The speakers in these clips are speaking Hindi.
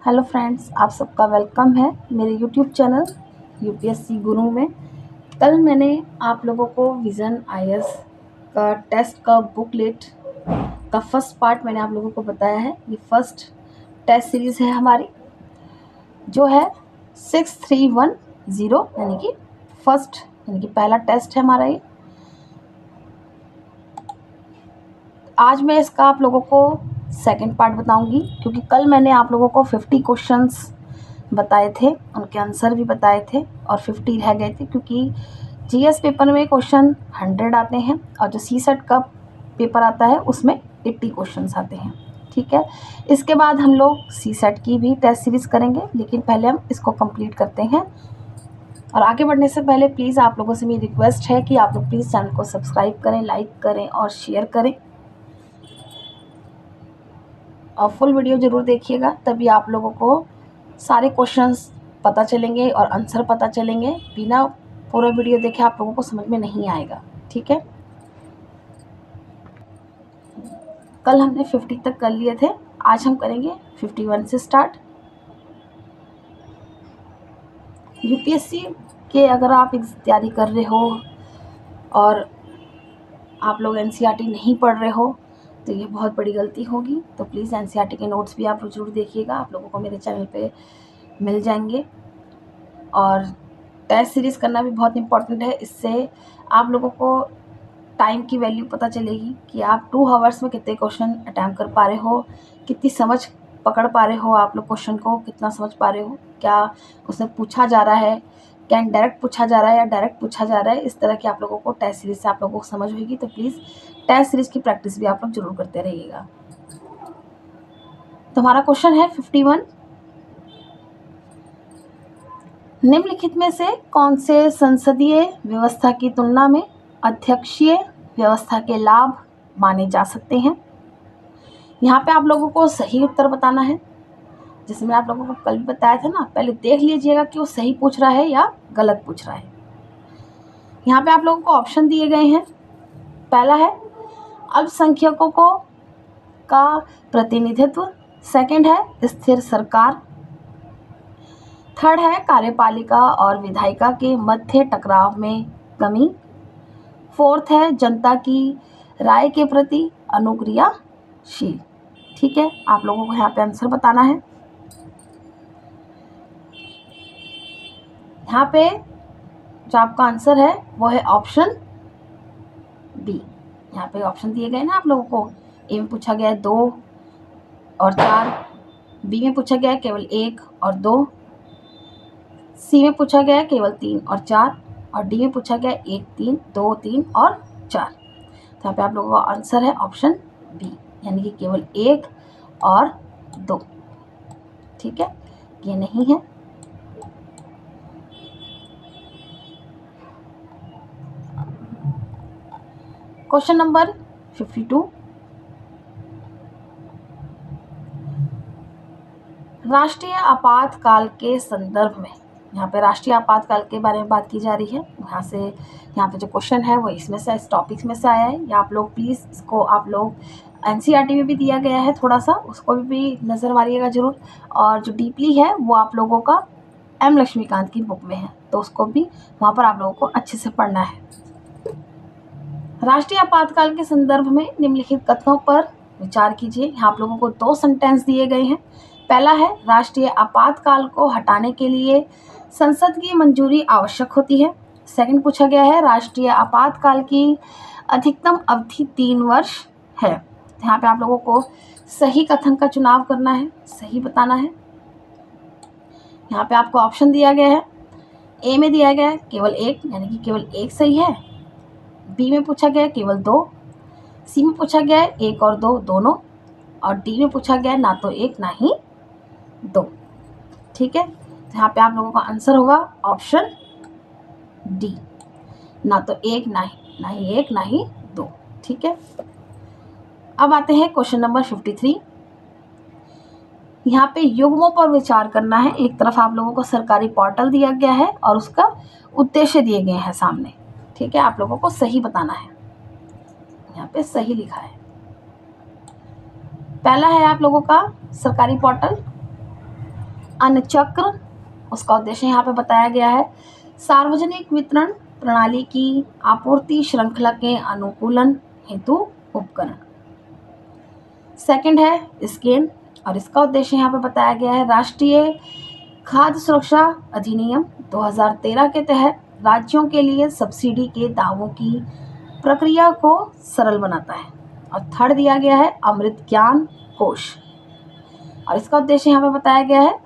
हेलो फ्रेंड्स, आप सबका वेलकम है मेरे यूट्यूब चैनल यूपीएससी गुरु में। कल मैंने आप लोगों को विज़न आईएएस का टेस्ट का बुकलेट का फर्स्ट पार्ट मैंने आप लोगों को बताया है। ये फर्स्ट टेस्ट सीरीज़ है हमारी, जो है 6310 यानी कि फर्स्ट यानी कि पहला टेस्ट है हमारा ये। आज मैं इसका आप लोगों को सेकंड पार्ट बताऊंगी, क्योंकि कल मैंने आप लोगों को 50 क्वेश्चंस बताए थे, उनके आंसर भी बताए थे और 50 रह गए थे, क्योंकि जीएस पेपर में क्वेश्चन 100 आते हैं और जो सीसेट का पेपर आता है उसमें 80 क्वेश्चंस आते हैं। ठीक है, इसके बाद हम लोग सीसेट की भी टेस्ट सीरीज़ करेंगे, लेकिन पहले हम इसको कंप्लीट करते हैं। और आगे बढ़ने से पहले प्लीज़ आप लोगों से मेरी रिक्वेस्ट है कि आप लोग प्लीज़ चैनल को सब्सक्राइब करें, लाइक करें और शेयर करें और फुल वीडियो ज़रूर देखिएगा, तभी आप लोगों को सारे क्वेश्चंस पता चलेंगे और आंसर पता चलेंगे। बिना पूरा वीडियो देखे आप लोगों को समझ में नहीं आएगा। ठीक है, कल हमने 50 तक कर लिए थे, आज हम करेंगे 51 से स्टार्ट। यूपीएससी के अगर आप तैयारी कर रहे हो और आप लोग एनसीईआरटी नहीं पढ़ रहे हो तो ये बहुत बड़ी गलती होगी। तो प्लीज़ एनसीईआरटी के नोट्स भी आप ज़रूर देखिएगा, आप लोगों को मेरे चैनल पे मिल जाएंगे। और टेस्ट सीरीज़ करना भी बहुत इम्पोर्टेंट है, इससे आप लोगों को टाइम की वैल्यू पता चलेगी कि आप 2 आवर्स में कितने क्वेश्चन अटैम्प्ट कर पा रहे हो, कितनी समझ पकड़ पा रहे हो, आप लोग क्वेश्चन को कितना समझ पा रहे हो, क्या उसमें पूछा जा रहा है, क्या इनडायरेक्ट पूछा जा रहा है या डायरेक्ट पूछा जा रहा है। इस तरह की आप लोगों को टेस्ट सीरीज़ से आप लोगों को समझ होगी। तो प्लीज़ टेस्ट सीरीज़ की प्रैक्टिस भी आप लोग जरूर करते रहिएगा। तो हमारा क्वेश्चन है 51, निम्नलिखित में से कौन से संसदीय व्यवस्था की तुलना में अध्यक्षीय व्यवस्था के लाभ माने जा सकते हैं। यहाँ पे आप लोगों को सही उत्तर बताना है, जैसे मैं आप लोगों को कल भी बताया था ना। पहले देख लीजिएगा कि वो सही पूछ रहा है या गलत पूछ रहा है। यहाँ पे आप लोगों को ऑप्शन दिए गए हैं। पहला है अल्पसंख्यकों को का प्रतिनिधित्व, सेकंड है स्थिर सरकार, थर्ड है कार्यपालिका और विधायिका के मध्य टकराव में कमी, फोर्थ है जनता की राय के प्रति अनुक्रियाशील। ठीक है, आप लोगों को यहाँ पे आंसर बताना है। यहाँ पे जो आपका आंसर है वो है ऑप्शन बी। यहाँ पे ऑप्शन दिए गए ना आप लोगों को। ए में पूछा गया है 2 और 4, बी में पूछा गया है केवल 1 और 2, सी में पूछा गया है केवल 3 और 4 और डी में पूछा गया है 1 3 2 3 और 4। तो यहाँ पे आप लोगों का आंसर है ऑप्शन बी, यानी कि केवल 1 और 2। ठीक है, ये नहीं है। क्वेश्चन नंबर 52, राष्ट्रीय आपातकाल के संदर्भ में, यहाँ पे राष्ट्रीय आपातकाल के बारे में बात की जा रही है। यहाँ पे जो क्वेश्चन है वो इसमें से, इस टॉपिक्स में से आया है। या आप लोग प्लीज़ इसको आप लोग एनसीईआरटी में भी दिया गया है, थोड़ा सा उसको भी नज़र मारिएगा ज़रूर। और जो डीपली है वो आप लोगों का एम लक्ष्मीकांत की बुक में है, तो उसको भी वहाँ पर आप लोगों को अच्छे से पढ़ना है। राष्ट्रीय आपातकाल के संदर्भ में निम्नलिखित कथनों पर विचार कीजिए। यहाँ आप लोगों को 2 सेंटेंस दिए गए हैं। पहला है राष्ट्रीय आपातकाल को हटाने के लिए संसद की मंजूरी आवश्यक होती है। सेकंड पूछा गया है राष्ट्रीय आपातकाल की अधिकतम अवधि 3 वर्ष है। यहाँ पे आप लोगों को सही कथन का चुनाव करना है, सही बताना है। यहाँ पे आपको ऑप्शन दिया गया है। ए में दिया गया है केवल 1, यानी कि केवल 1 सही है। बी में पूछा गया है केवल 2, सी में पूछा गया है 1 और 2 दोनों, और डी में पूछा गया है ना तो 1 ना ही 2। ठीक है, तो यहाँ पे आप लोगों का आंसर होगा ऑप्शन डी, ना तो 1 ना ही 1 ना ही 2। ठीक है, अब आते हैं क्वेश्चन नंबर 53। यहाँ पे युग्मों पर विचार करना है। एक तरफ आप लोगों को सरकारी पोर्टल दिया गया है और उसका उद्देश्य दिए गए हैं सामने। ठीक है, आप लोगों को सही बताना है। यहाँ पे सही लिखा है। पहला है आप लोगों का सरकारी पोर्टल, अन्न चक्र, उसका उद्देश्य यहाँ पे बताया गया है। सार्वजनिक वितरण प्रणाली की आपूर्ति श्रृंखला के अनुकूलन हेतु उपकरण। सेकंड है स्कैन, और इसका उद्देश्य यहाँ पे बताया गया है। राष्ट्रीय खाद्य सुरक्षा अधिनियम 2013 के तहत राज्यों के लिए सब्सिडी के दावों की प्रक्रिया को सरल बनाता है। और थर्ड दिया गया है अमृत ज्ञान कोश, और इसका उद्देश्य यहाँ पे बताया गया है।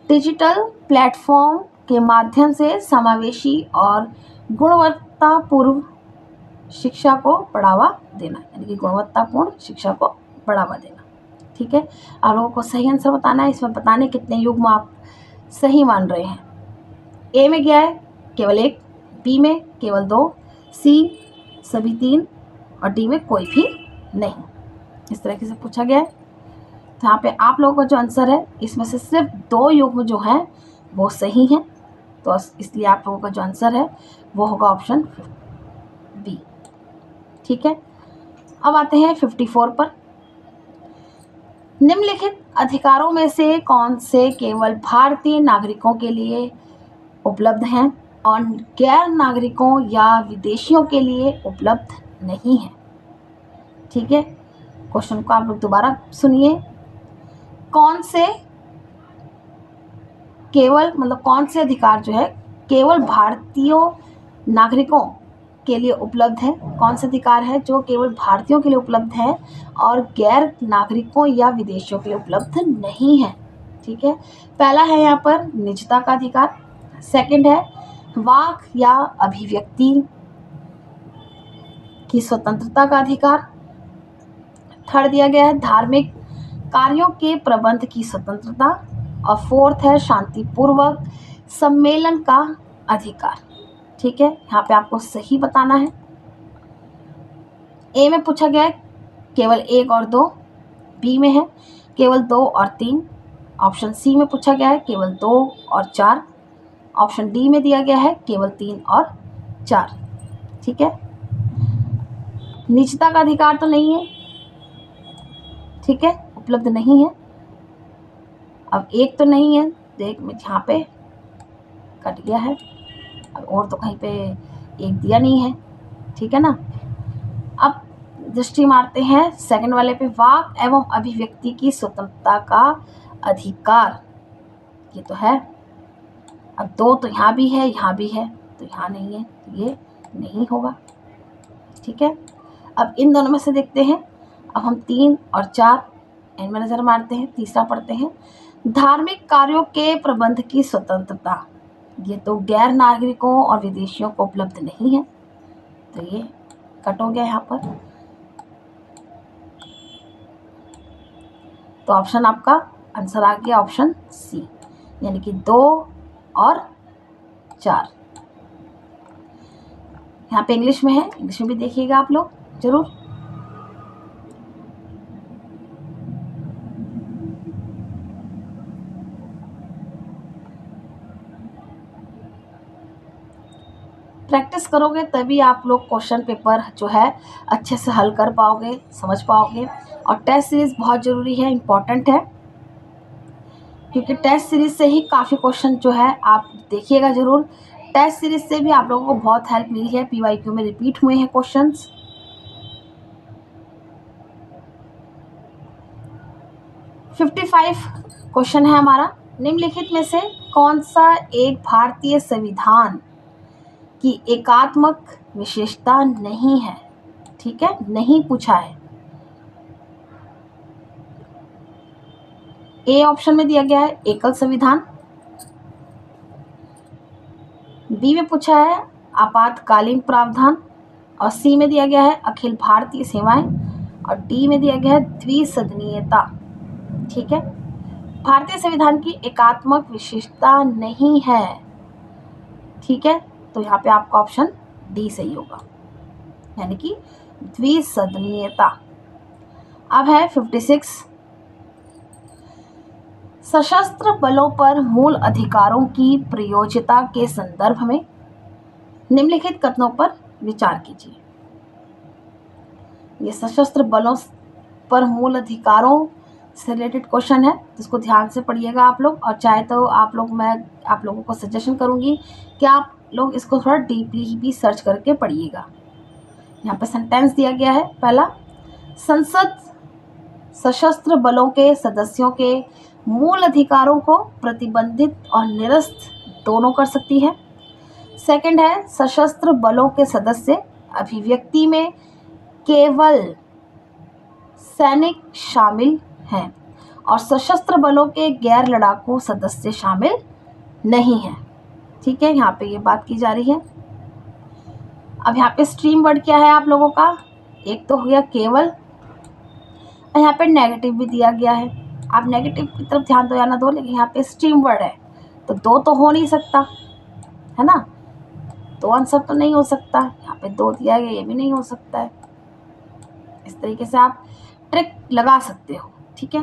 डिजिटल प्लेटफॉर्म के माध्यम से समावेशी और गुणवत्तापूर्ण शिक्षा को बढ़ावा देना, यानी कि गुणवत्तापूर्ण शिक्षा को बढ़ावा देना। ठीक है, आप लोगों को सही आंसर बताना है। इसमें बताने कितने युग्म आप सही मान रहे हैं। ए में क्या है? केवल 1, बी में केवल 2, सी सभी 3 और डी में कोई भी नहीं। इस तरीके से पूछा गया है। तो यहाँ पे आप लोगों का जो आंसर है, इसमें से सिर्फ 2 युग्म जो हैं वो सही हैं, तो इसलिए आप लोगों का जो आंसर है वो होगा ऑप्शन बी। ठीक है, अब आते हैं 54 पर। निम्नलिखित अधिकारों में से कौन से केवल भारतीय नागरिकों के लिए उपलब्ध हैं और गैर नागरिकों या विदेशियों के लिए उपलब्ध नहीं है? ठीक है, क्वेश्चन को आप लोग दोबारा सुनिए। कौन से केवल कौन से अधिकार जो है केवल भारतीय नागरिकों के लिए उपलब्ध है? कौन से अधिकार है जो केवल भारतीयों के लिए उपलब्ध है और गैर नागरिकों या विदेशियों के लिए उपलब्ध नहीं है? ठीक है, पहला है यहाँ पर निजता का अधिकार। सेकंड है वाक या अभिव्यक्ति की स्वतंत्रता का अधिकार। थर्ड दिया गया है धार्मिक कार्यों के प्रबंध की स्वतंत्रता। और फोर्थ है शांतिपूर्वक सम्मेलन का अधिकार। ठीक है, यहाँ पे आपको सही बताना है। ए में पूछा गया है केवल 1 और 2, बी में है केवल 2 और 3, ऑप्शन सी में पूछा गया है केवल 2 और 4, ऑप्शन डी में दिया गया है केवल 3 और 4। ठीक है, निजता का अधिकार तो नहीं है, ठीक है, उपलब्ध नहीं है। अब 1 तो नहीं है, देख में यहाँ पे कट गया है, अब और तो कहीं पे 1 दिया नहीं है। ठीक है ना, अब दृष्टि मारते हैं सेकंड वाले पे, वाक एवं अभिव्यक्ति की स्वतंत्रता का अधिकार, ये तो है। अब 2 तो यहाँ भी है, यहाँ भी है, तो यहाँ नहीं है, तो ये नहीं होगा। ठीक है, अब इन दोनों में से देखते हैं। अब हम 3 और 4 इनमें नजर मारते हैं। तीसरा पढ़ते हैं धार्मिक कार्यों के प्रबंध की स्वतंत्रता, ये तो गैर नागरिकों और विदेशियों को उपलब्ध नहीं है, तो ये कट हो गया यहाँ पर। तो ऑप्शन आपका आंसर आ गया ऑप्शन सी, यानी कि 2 और 4। यहाँ पे इंग्लिश में है, इंग्लिश में भी देखिएगा आप लोग जरूर। प्रैक्टिस करोगे तभी आप लोग क्वेश्चन पेपर जो है अच्छे से हल कर पाओगे, समझ पाओगे। और टेस्ट सीरीज बहुत ज़रूरी है, इम्पॉर्टेंट है, क्योंकि टेस्ट सीरीज से ही काफ़ी क्वेश्चन जो है आप देखिएगा ज़रूर। टेस्ट सीरीज से भी आप लोगों को बहुत हेल्प मिली है, PYQ में रिपीट हुए हैं क्वेश्चंस। फिफ्टी 55 क्वेश्चन है हमारा। निम्नलिखित में से कौन सा एक भारतीय संविधान की एकात्मक विशेषता नहीं है? ठीक है, नहीं पूछा है। ए ऑप्शन में दिया गया है एकल संविधान, बी में पूछा है आपातकालीन प्रावधान, और सी में दिया गया है अखिल भारतीय सेवाएं, और डी में दिया गया है द्विसदनीयता। ठीक है, भारतीय संविधान की एकात्मक विशेषता नहीं है। ठीक है, तो यहाँ पे आपका ऑप्शन डी सही होगा, यानी कि द्विसदनीयता। अब है 56 सशस्त्र बलों पर मूल अधिकारों की प्रयोज्यता के संदर्भ में निम्नलिखित कथनों पर विचार कीजिए। ये सशस्त्र बलों पर मूल अधिकारों से रिलेटेड क्वेश्चन है, जिसको ध्यान से पढ़िएगा आप लोग, और चाहे तो मैं आप लोगों को सजेशन करूँगी कि आप लोग इसको थोड़ा डीपली भी सर्च करके पढ़िएगा। यहाँ पे सेंटेंस दिया गया है। पहला, संसद सशस्त्र बलों के सदस्यों के मूल अधिकारों को प्रतिबंधित और निरस्त दोनों कर सकती है। सेकंड है, सशस्त्र बलों के सदस्य अभिव्यक्ति में केवल सैनिक शामिल हैं और सशस्त्र बलों के गैर लड़ाकू सदस्य शामिल नहीं हैं। ठीक है, यहाँ पे ये बात की जा रही है। अब यहाँ पे स्ट्रीम वर्ड क्या है आप लोगों का, एक तो हो गया केवल, और यहाँ पे नेगेटिव भी दिया गया है। आप नेगेटिव की तरफ ध्यान दो या ना दो, लेकिन यहाँ पे स्ट्रीम वर्ड है तो दो तो हो नहीं सकता, है ना, दो आंसर तो नहीं हो सकता। यहाँ पे दो दिया गया, ये भी नहीं हो सकता है। इस तरीके से आप ट्रिक लगा सकते हो। ठीक है,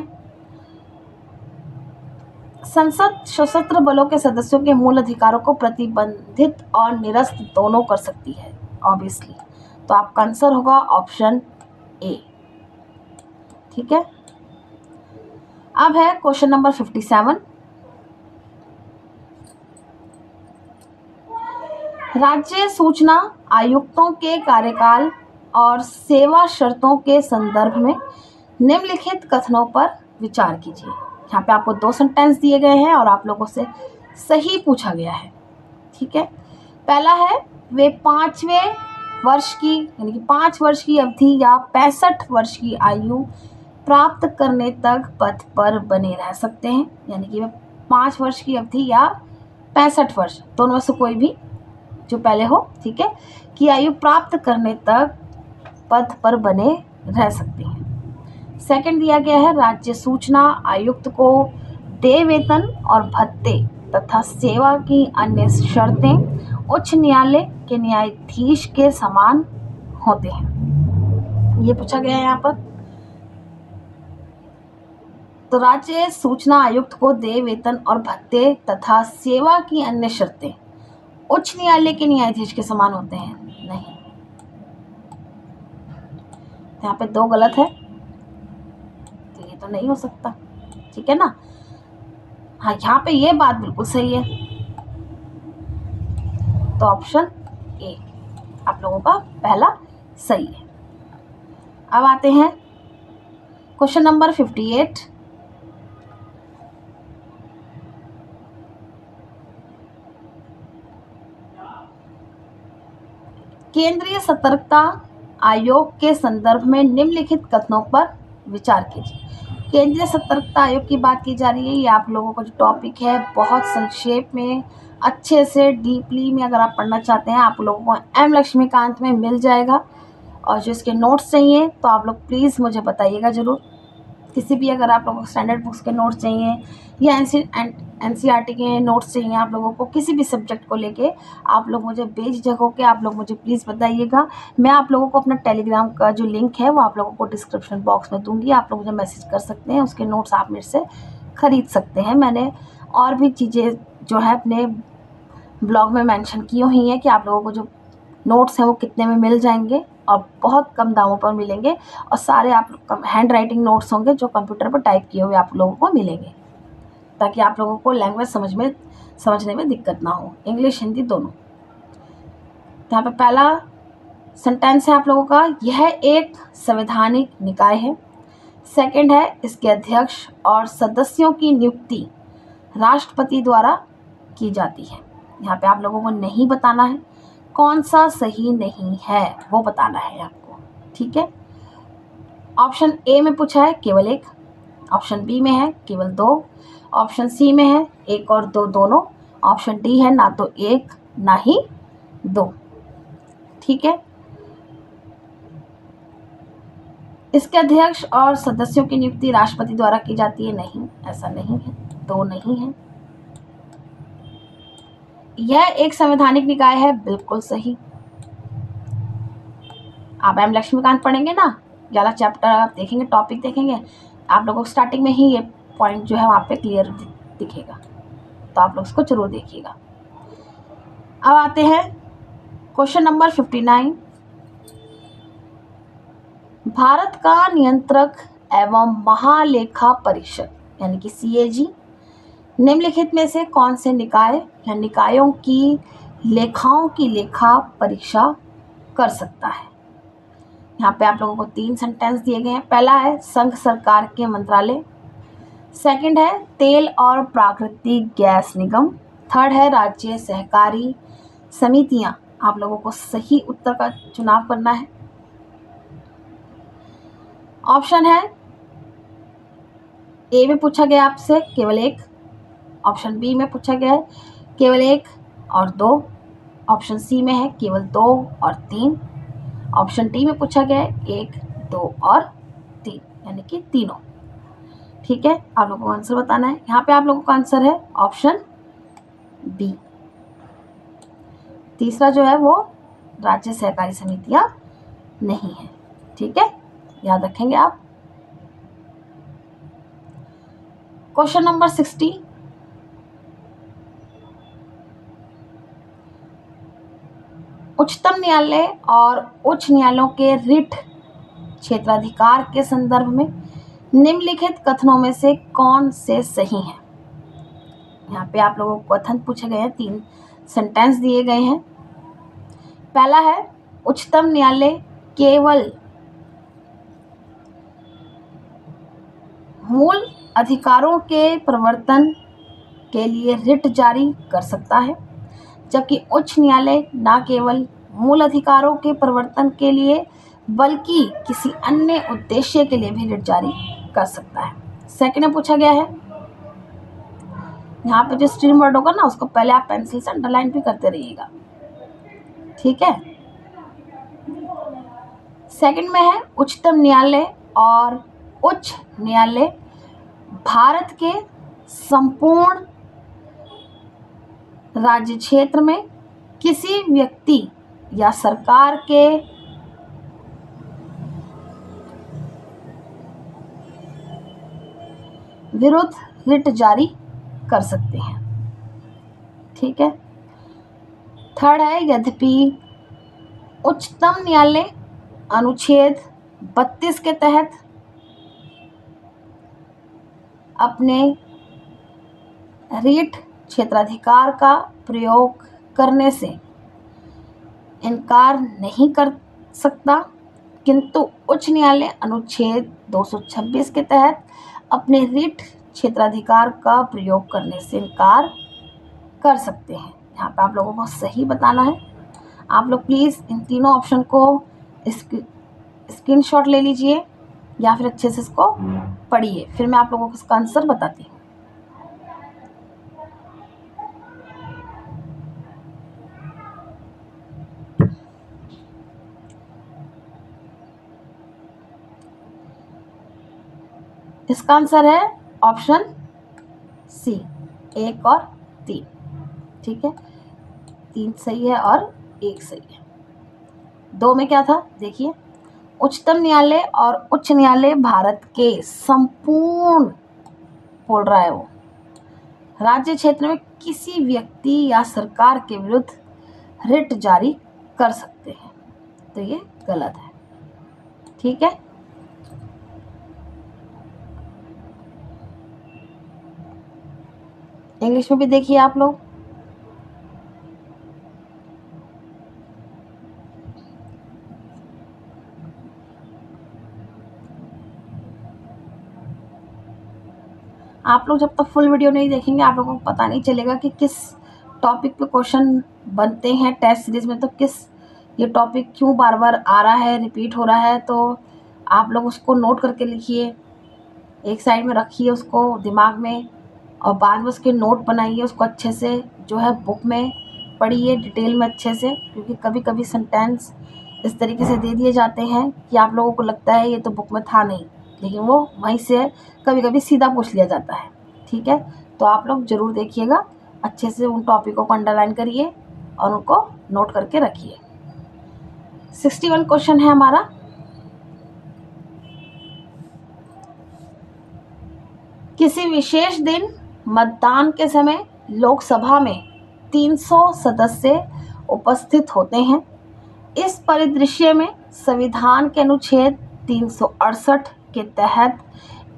संसद सशस्त्र बलों के सदस्यों के मूल अधिकारों को प्रतिबंधित और निरस्त दोनों कर सकती है ऑब्वियसली, तो आपका आंसर होगा ऑप्शन ए। ठीक है, अब है क्वेश्चन नंबर 57। राज्य सूचना आयुक्तों के कार्यकाल और सेवा शर्तों के संदर्भ में निम्नलिखित कथनों पर विचार कीजिए। यहाँ पे आपको दो सेंटेंस दिए गए हैं और आप लोगों से सही पूछा गया है। ठीक है, पहला है, वे 5वें वर्ष की यानी कि 5 वर्ष की अवधि या 65 वर्ष की आयु प्राप्त करने तक पद पर बने रह सकते हैं। यानी कि वे 5 वर्ष की अवधि या 65 वर्ष, दोनों में से कोई भी जो पहले हो, ठीक है, की आयु प्राप्त करने तक पद पर बने रह सकते हैं। सेकंड दिया गया है, राज्य सूचना आयुक्त को देय वेतन और भत्ते तथा सेवा की अन्य शर्तें उच्च न्यायालय के न्यायाधीश के समान होते हैं। ये पूछा गया है यहाँ पर। तो राज्य सूचना आयुक्त को देय वेतन और भत्ते तथा सेवा की अन्य शर्तें उच्च न्यायालय के न्यायाधीश के समान होते हैं, नहीं, यहाँ पे दो गलत है, तो ये तो नहीं हो सकता। ठीक है ना, हाँ, यहाँ पे ये बात बिल्कुल सही है, तो ऑप्शन ए आप लोगों का पहला सही है। अब आते हैं क्वेश्चन नंबर 58। केंद्रीय सतर्कता आयोग के संदर्भ में निम्नलिखित कथनों पर विचार कीजिए। केंद्रीय सतर्कता आयोग की बात की जा रही है। ये आप लोगों को जो टॉपिक है बहुत संक्षेप में, अच्छे से डीपली में अगर आप पढ़ना चाहते हैं, आप लोगों को एम लक्ष्मीकांत में मिल जाएगा। और जो इसके नोट्स चाहिए तो आप लोग प्लीज़ मुझे बताइएगा ज़रूर। किसी भी अगर आप लोगों को स्टैंडर्ड बुक्स के नोट्स चाहिए या एनसीईआरटी के नोट्स चाहिए, आप लोगों को किसी भी सब्जेक्ट को लेके, आप लोग मुझे बेझिझक होकर आप लोग मुझे प्लीज़ बताइएगा। मैं आप लोगों को अपना टेलीग्राम का जो लिंक है वो आप लोगों को डिस्क्रिप्शन बॉक्स में दूंगी, आप लोग मुझे मैसेज कर सकते हैं, उसके नोट्स आप मेरे से ख़रीद सकते हैं। मैंने और भी चीज़ें जो है अपने ब्लॉग में मेंशन की हुई हैं कि आप लोगों को जो नोट्स हैं वो कितने में मिल जाएंगे और बहुत कम दामों पर मिलेंगे, और सारे आप हैंड राइटिंग नोट्स होंगे जो कंप्यूटर पर टाइप किए हुए आप लोगों को मिलेंगे, ताकि आप लोगों को लैंग्वेज समझने में दिक्कत ना हो, इंग्लिश हिंदी दोनों। यहाँ पे पहला सेंटेंस है आप लोगों का, यह एक संवैधानिक निकाय है। सेकंड है, इसके अध्यक्ष और सदस्यों की नियुक्ति राष्ट्रपति द्वारा की जाती है। यहाँ पे आप लोगों को नहीं बताना है, कौन सा सही नहीं है वो बताना है आपको। ठीक है, ऑप्शन ए में पूछा है केवल एक, ऑप्शन बी में है केवल दो, ऑप्शन सी में है एक और दो दोनों, ऑप्शन डी है ना तो एक ना ही दो। ठीक है, इसके अध्यक्ष और सदस्यों की नियुक्ति राष्ट्रपति द्वारा की जाती है, नहीं, ऐसा नहीं है, दो नहीं है। यह एक संवैधानिक निकाय है, बिल्कुल सही। आप एम लक्ष्मीकांत पढ़ेंगे ना, वाला चैप्टर आप देखेंगे, टॉपिक देखेंगे, आप लोगों को स्टार्टिंग में ही ये पॉइंट जो है वहाँ पे क्लियर दिखेगा, तो आप लोग इसको जरूर देखिएगा। अब आते हैं क्वेश्चन नंबर 59। भारत का नियंत्रक एवं महालेखा परिषद यानी कि CAG निम्नलिखित में से कौन से निकाय या निकायों की लेखाओं की लेखा परीक्षा कर सकता है? यहाँ पे आप लोगों को 3 सेंटेंस दिए गए हैं। पहला है संघ सरकार के मंत्रालय, सेकंड है तेल और प्राकृतिक गैस निगम, थर्ड है राज्य सहकारी समितियां। आप लोगों को सही उत्तर का चुनाव करना है। ऑप्शन है ए में पूछा गया आपसे केवल 1, ऑप्शन बी में पूछा गया है केवल 1 और 2, ऑप्शन सी में है केवल 2 और 3, ऑप्शन डी में पूछा गया है 1, 2 और 3 यानी कि तीनों। ठीक है, आप लोगों को आंसर बताना है। यहाँ पे आप लोगों का आंसर है ऑप्शन बी। तीसरा जो है वो राज्य सहकारी समितियां नहीं है। ठीक है, याद रखेंगे आप। क्वेश्चन नंबर 60, उच्चतम न्यायालय और उच्च न्यायालयों के रिट क्षेत्राधिकार के संदर्भ में निम्नलिखित कथनों में से कौन से सही हैं? यहाँ पे आप लोगों को कथन पूछे गए हैं, 3 सेंटेंस दिए गए हैं। पहला है उच्चतम न्यायालय केवल मूल अधिकारों के प्रवर्तन के लिए रिट जारी कर सकता है, जबकि उच्च न्यायालय न केवल मूल अधिकारों के प्रवर्तन के लिए बल्कि किसी अन्य उद्देश्य के लिए भी रिट जारी कर सकता है। सेकंड में पूछा गया है, यहाँ पे जो स्ट्रीम वर्ड होगा ना उसको पहले आप पेंसिल से अंडरलाइन भी करते रहिएगा। ठीक है, सेकंड में है उच्चतम न्यायालय और उच्च न्यायालय भारत के संपूर्ण राज्य क्षेत्र में किसी व्यक्ति या सरकार के विरुद्ध रिट जारी कर सकते हैं। ठीक है, थर्ड है यद्यपि उच्चतम न्यायालय अनुच्छेद 32 के तहत अपने रिट क्षेत्राधिकार का प्रयोग करने से इनकार नहीं कर सकता, किंतु उच्च न्यायालय अनुच्छेद 226 के तहत अपने रिट क्षेत्राधिकार का प्रयोग करने से इनकार कर सकते हैं। यहाँ पे आप लोगों को सही बताना है। आप लोग प्लीज़ इन तीनों ऑप्शन को स्क्रीनशॉट ले लीजिए या फिर अच्छे से इसको पढ़िए, फिर मैं आप लोगों को इसका आंसर बताती हूँ। इसका आंसर है ऑप्शन सी, 1 और 3। ठीक है, 3 सही है और 1 सही है। 2 में क्या था देखिए, उच्चतम न्यायालय और उच्च न्यायालय भारत के संपूर्ण बोल रहा है वो राज्य क्षेत्र में किसी व्यक्ति या सरकार के विरुद्ध रिट जारी कर सकते हैं, तो ये गलत है। ठीक है, इंग्लिश में भी देखिए आप लोग। आप लोग जब तक फुल वीडियो नहीं देखेंगे आप लोगों को पता नहीं चलेगा कि किस टॉपिक पे क्वेश्चन बनते हैं टेस्ट सीरीज में, तो किस ये टॉपिक क्यों बार बार आ रहा है, रिपीट हो रहा है। तो आप लोग उसको नोट करके लिखिए, एक साइड में रखिए उसको दिमाग में, और बाद में उसके नोट बनाइए, उसको अच्छे से जो है बुक में पढ़िए डिटेल में अच्छे से, क्योंकि कभी कभी सेंटेंस इस तरीके से दे दिए जाते हैं कि आप लोगों को लगता है ये तो बुक में था नहीं, लेकिन वो वहीं से कभी कभी सीधा पूछ लिया जाता है। ठीक है, तो आप लोग ज़रूर देखिएगा, अच्छे से उन टॉपिकों को अंडरलाइन करिए और उनको नोट करके रखिए। 61 क्वेश्चन है हमारा। किसी विशेष दिन मतदान के समय लोकसभा में 300 सदस्य उपस्थित होते हैं। इस परिदृश्य में संविधान के अनुच्छेद 368 के तहत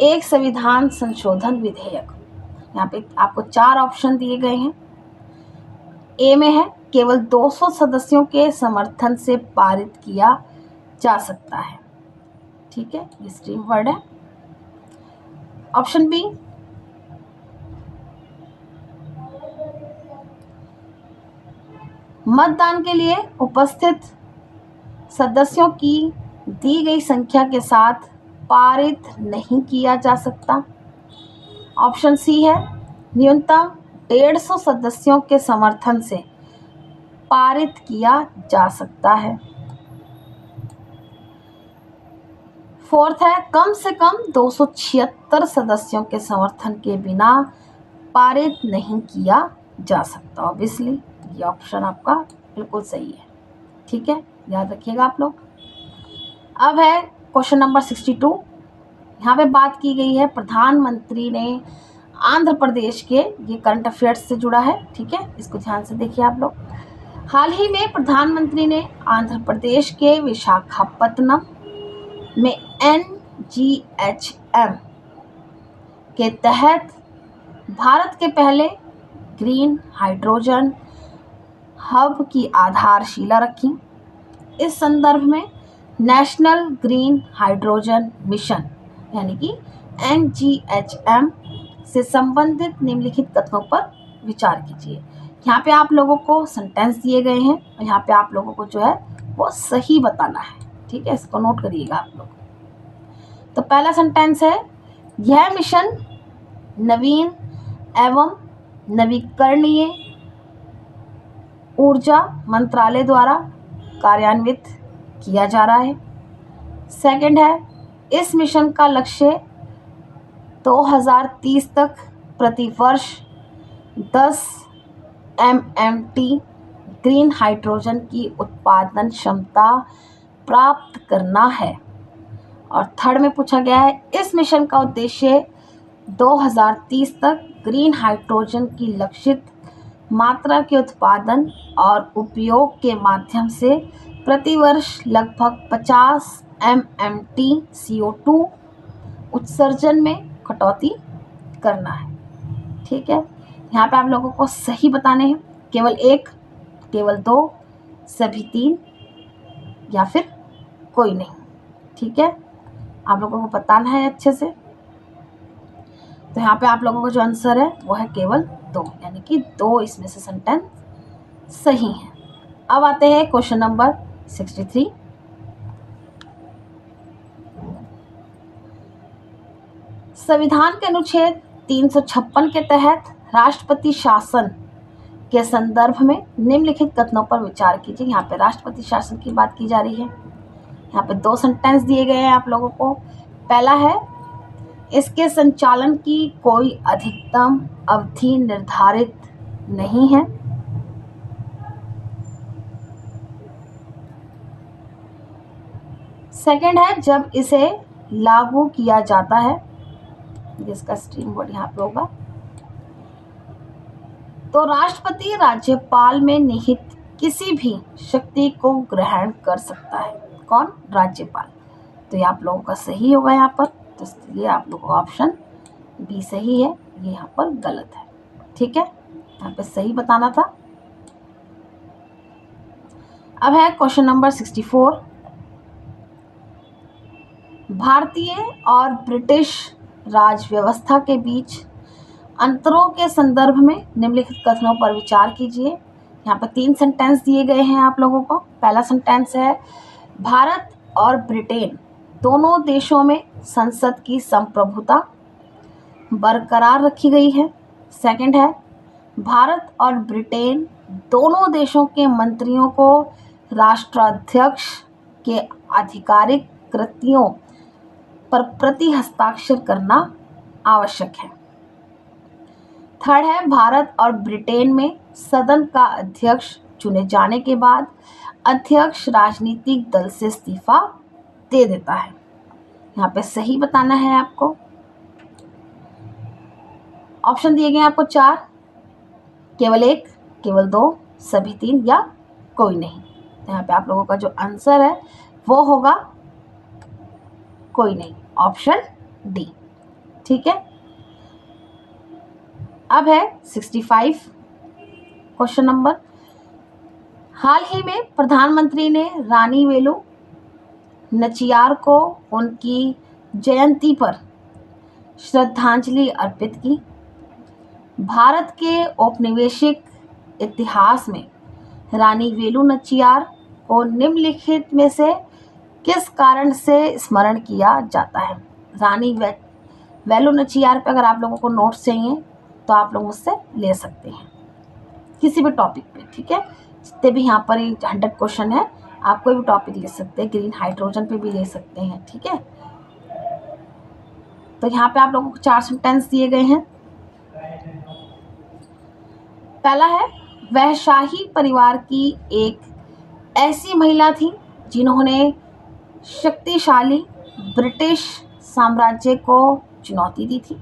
एक संविधान संशोधन विधेयक। यहाँ पे आपको 4 ऑप्शन दिए गए हैं। ए में है केवल 200 सदस्यों के समर्थन से पारित किया जा सकता है। ठीक है, ये स्ट्रीम वर्ड है। ऑप्शन बी, मतदान के लिए उपस्थित सदस्यों की दी गई संख्या के साथ पारित नहीं किया जा सकता। ऑप्शन सी है न्यूनतम 150 सदस्यों के समर्थन से पारित किया जा सकता है। फोर्थ है कम से कम 276 सदस्यों के समर्थन के बिना पारित नहीं किया जा सकता। ऑब्वियसली ये ऑप्शन आपका बिल्कुल सही है। ठीक है, याद रखिएगा आप लोग। अब है क्वेश्चन नंबर 62। यहाँ पे बात की गई है प्रधानमंत्री ने आंध्र प्रदेश के, ये करंट अफेयर्स से जुड़ा है। ठीक है, इसको ध्यान से देखिए आप लोग। हाल ही में प्रधानमंत्री ने आंध्र प्रदेश के विशाखापत्तनम में NGHM के तहत भारत के पहले ग्रीन हाइड्रोजन हब की आधारशिला रखी। इस संदर्भ में नेशनल ग्रीन हाइड्रोजन मिशन यानी कि NGHM से संबंधित निम्नलिखित कथनों पर विचार कीजिए। यहाँ पे आप लोगों को सेंटेंस दिए गए हैं और यहाँ पे आप लोगों को जो है वो सही बताना है। ठीक है, इसको नोट करिएगा आप लोग। तो पहला सेंटेंस है यह मिशन नवीन एवं नवीकरणीय ऊर्जा मंत्रालय द्वारा कार्यान्वित किया जा रहा है। सेकंड है इस मिशन का लक्ष्य 2030 तक प्रति वर्ष 10 MMT ग्रीन हाइड्रोजन की उत्पादन क्षमता प्राप्त करना है। और थर्ड में पूछा गया है इस मिशन का उद्देश्य 2030 तक ग्रीन हाइड्रोजन की लक्षित मात्रा के उत्पादन और उपयोग के माध्यम से प्रतिवर्ष लगभग 50 MMT CO2 उत्सर्जन में कटौती करना है। ठीक है, यहाँ पे आप लोगों को सही बताने हैं, केवल 1, केवल 2, सभी 3 या फिर कोई नहीं। ठीक है, आप लोगों को बताना है अच्छे से। तो यहाँ पे आप लोगों का जो आंसर है वो है केवल 2, यानी कि 2 इसमें से सेंटेंस सही है। अब आते हैं क्वेश्चन नंबर 63। संविधान के अनुच्छेद 356 के तहत राष्ट्रपति शासन के संदर्भ में निम्नलिखित कथनों पर विचार कीजिए। यहाँ पे राष्ट्रपति शासन की बात की जा रही है। यहाँ पे 2 सेंटेंस दिए गए हैं आप लोगों को। पहला है इसके संचालन की कोई अधिकतम अवधि निर्धारित नहीं है। सेकंड है जब इसे लागू किया जाता है, जिसका स्ट्रीम वर्ड यहाँ पे होगा, तो राष्ट्रपति राज्यपाल में निहित किसी भी शक्ति को ग्रहण कर सकता है। कौन? राज्यपाल। तो ये आप लोगों का सही होगा यहाँ पर, तो इसलिए आप लोगों का ऑप्शन बी सही है, ये यहाँ पर गलत है। ठीक है, यहाँ पे सही बताना था। अब है क्वेश्चन नंबर 64। भारतीय और ब्रिटिश राज व्यवस्था के बीच अंतरों के संदर्भ में निम्नलिखित कथनों पर विचार कीजिए। यहाँ पर 3 सेंटेंस दिए गए हैं आप लोगों को। पहला सेंटेंस है भारत और ब्रिटेन दोनों देशों में संसद की संप्रभुता बरकरार रखी गई है। सेकंड है भारत और ब्रिटेन दोनों देशों के मंत्रियों को राष्ट्राध्यक्ष के आधिकारिक कृतियों पर प्रति हस्ताक्षर करना आवश्यक है। थर्ड है भारत और ब्रिटेन में सदन का अध्यक्ष चुने जाने के बाद अध्यक्ष राजनीतिक दल से इस्तीफा दे देता है। यहाँ पे सही बताना है आपको। ऑप्शन दिए गए हैं आपको 4, केवल 1, केवल 2, सभी 3 या कोई नहीं। तो यहाँ पे आप लोगों का जो आंसर है वो होगा कोई नहीं। Option D. ठीक है, अब है 65 क्वेश्चन नंबर। हाल ही में प्रधानमंत्री ने रानी वेलु नचियार को उनकी जयंती पर श्रद्धांजलि अर्पित की। भारत के औपनिवेशिक इतिहास में रानी वेलु नचियार को निम्नलिखित में से किस कारण से स्मरण किया जाता है? रानी वेलु नचियार पे अगर आप लोगों को नोट्स चाहिए तो आप लोग मुझसे ले सकते हैं किसी भी टॉपिक पे। ठीक है, जितने भी यहाँ पर 100 क्वेश्चन है, आप कोई भी टॉपिक ले सकते हैं, ग्रीन हाइड्रोजन पे भी ले सकते हैं। ठीक है, तो यहाँ पे आप लोगों को 4 सेंटेंस दिए गए हैं। पहला है, वह शाही परिवार की एक ऐसी महिला थी जिन्होंने शक्तिशाली ब्रिटिश साम्राज्य को चुनौती दी थी।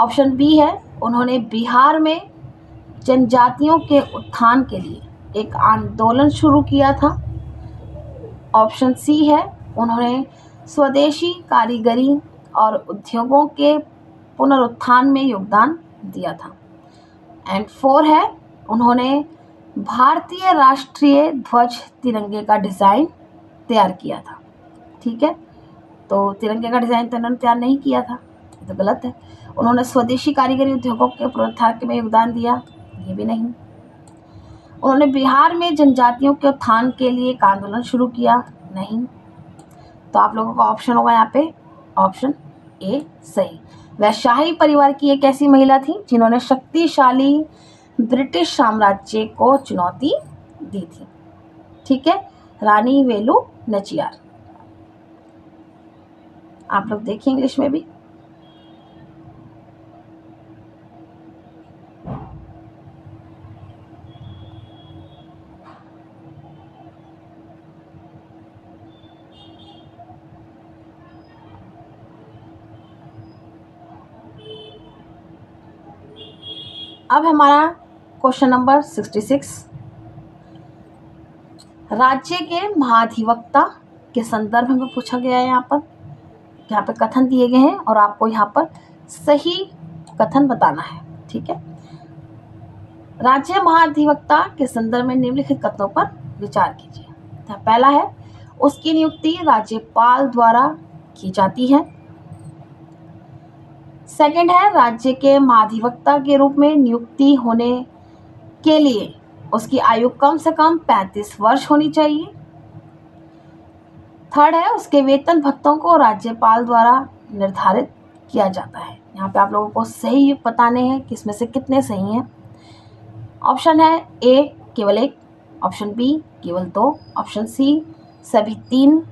ऑप्शन बी है, उन्होंने बिहार में जनजातियों के उत्थान के लिए एक आंदोलन शुरू किया था। ऑप्शन सी है, उन्होंने स्वदेशी कारीगरी और उद्योगों के पुनरुत्थान में योगदान दिया था। एंड 4 है, उन्होंने भारतीय राष्ट्रीय ध्वज तिरंगे का डिज़ाइन तैयार किया था। ठीक है, तो तिरंगे का डिज़ाइन तो उन्होंने तैयार नहीं किया था, ये तो गलत है। उन्होंने स्वदेशी कारीगरी उद्योगों के पुनरुत्थान में योगदान दिया, ये भी नहीं। उन्होंने बिहार में जनजातियों के उत्थान के लिए एक आंदोलन शुरू किया, नहीं। तो आप लोगों का ऑप्शन होगा यहाँ पे ऑप्शन ए सही। वह शाही परिवार की एक ऐसी महिला थी जिन्होंने शक्तिशाली ब्रिटिश साम्राज्य को चुनौती दी थी। ठीक है, रानी वेलु नचियार। आप लोग देखिए इंग्लिश में भी। अब हमारा क्वेश्चन नंबर 66, राज्य के महाधिवक्ता के संदर्भ में पूछा गया है। यहाँ पे कथन दिए गए हैं और आपको यहाँ पर सही कथन बताना है। ठीक है, राज्य महाधिवक्ता के संदर्भ में निम्नलिखित कथनों पर विचार कीजिए। तो पहला है, उसकी नियुक्ति राज्यपाल द्वारा की जाती है। सेकंड है, राज्य के महाधिवक्ता के रूप में नियुक्ति होने के लिए उसकी आयु कम से कम 35 वर्ष होनी चाहिए। थर्ड है, उसके वेतन भत्तों को राज्यपाल द्वारा निर्धारित किया जाता है। यहाँ पे आप लोगों को सही बताने हैं कि इसमें से कितने सही हैं। ऑप्शन है ए केवल 1, ऑप्शन बी केवल 2, ऑप्शन सी सभी 3,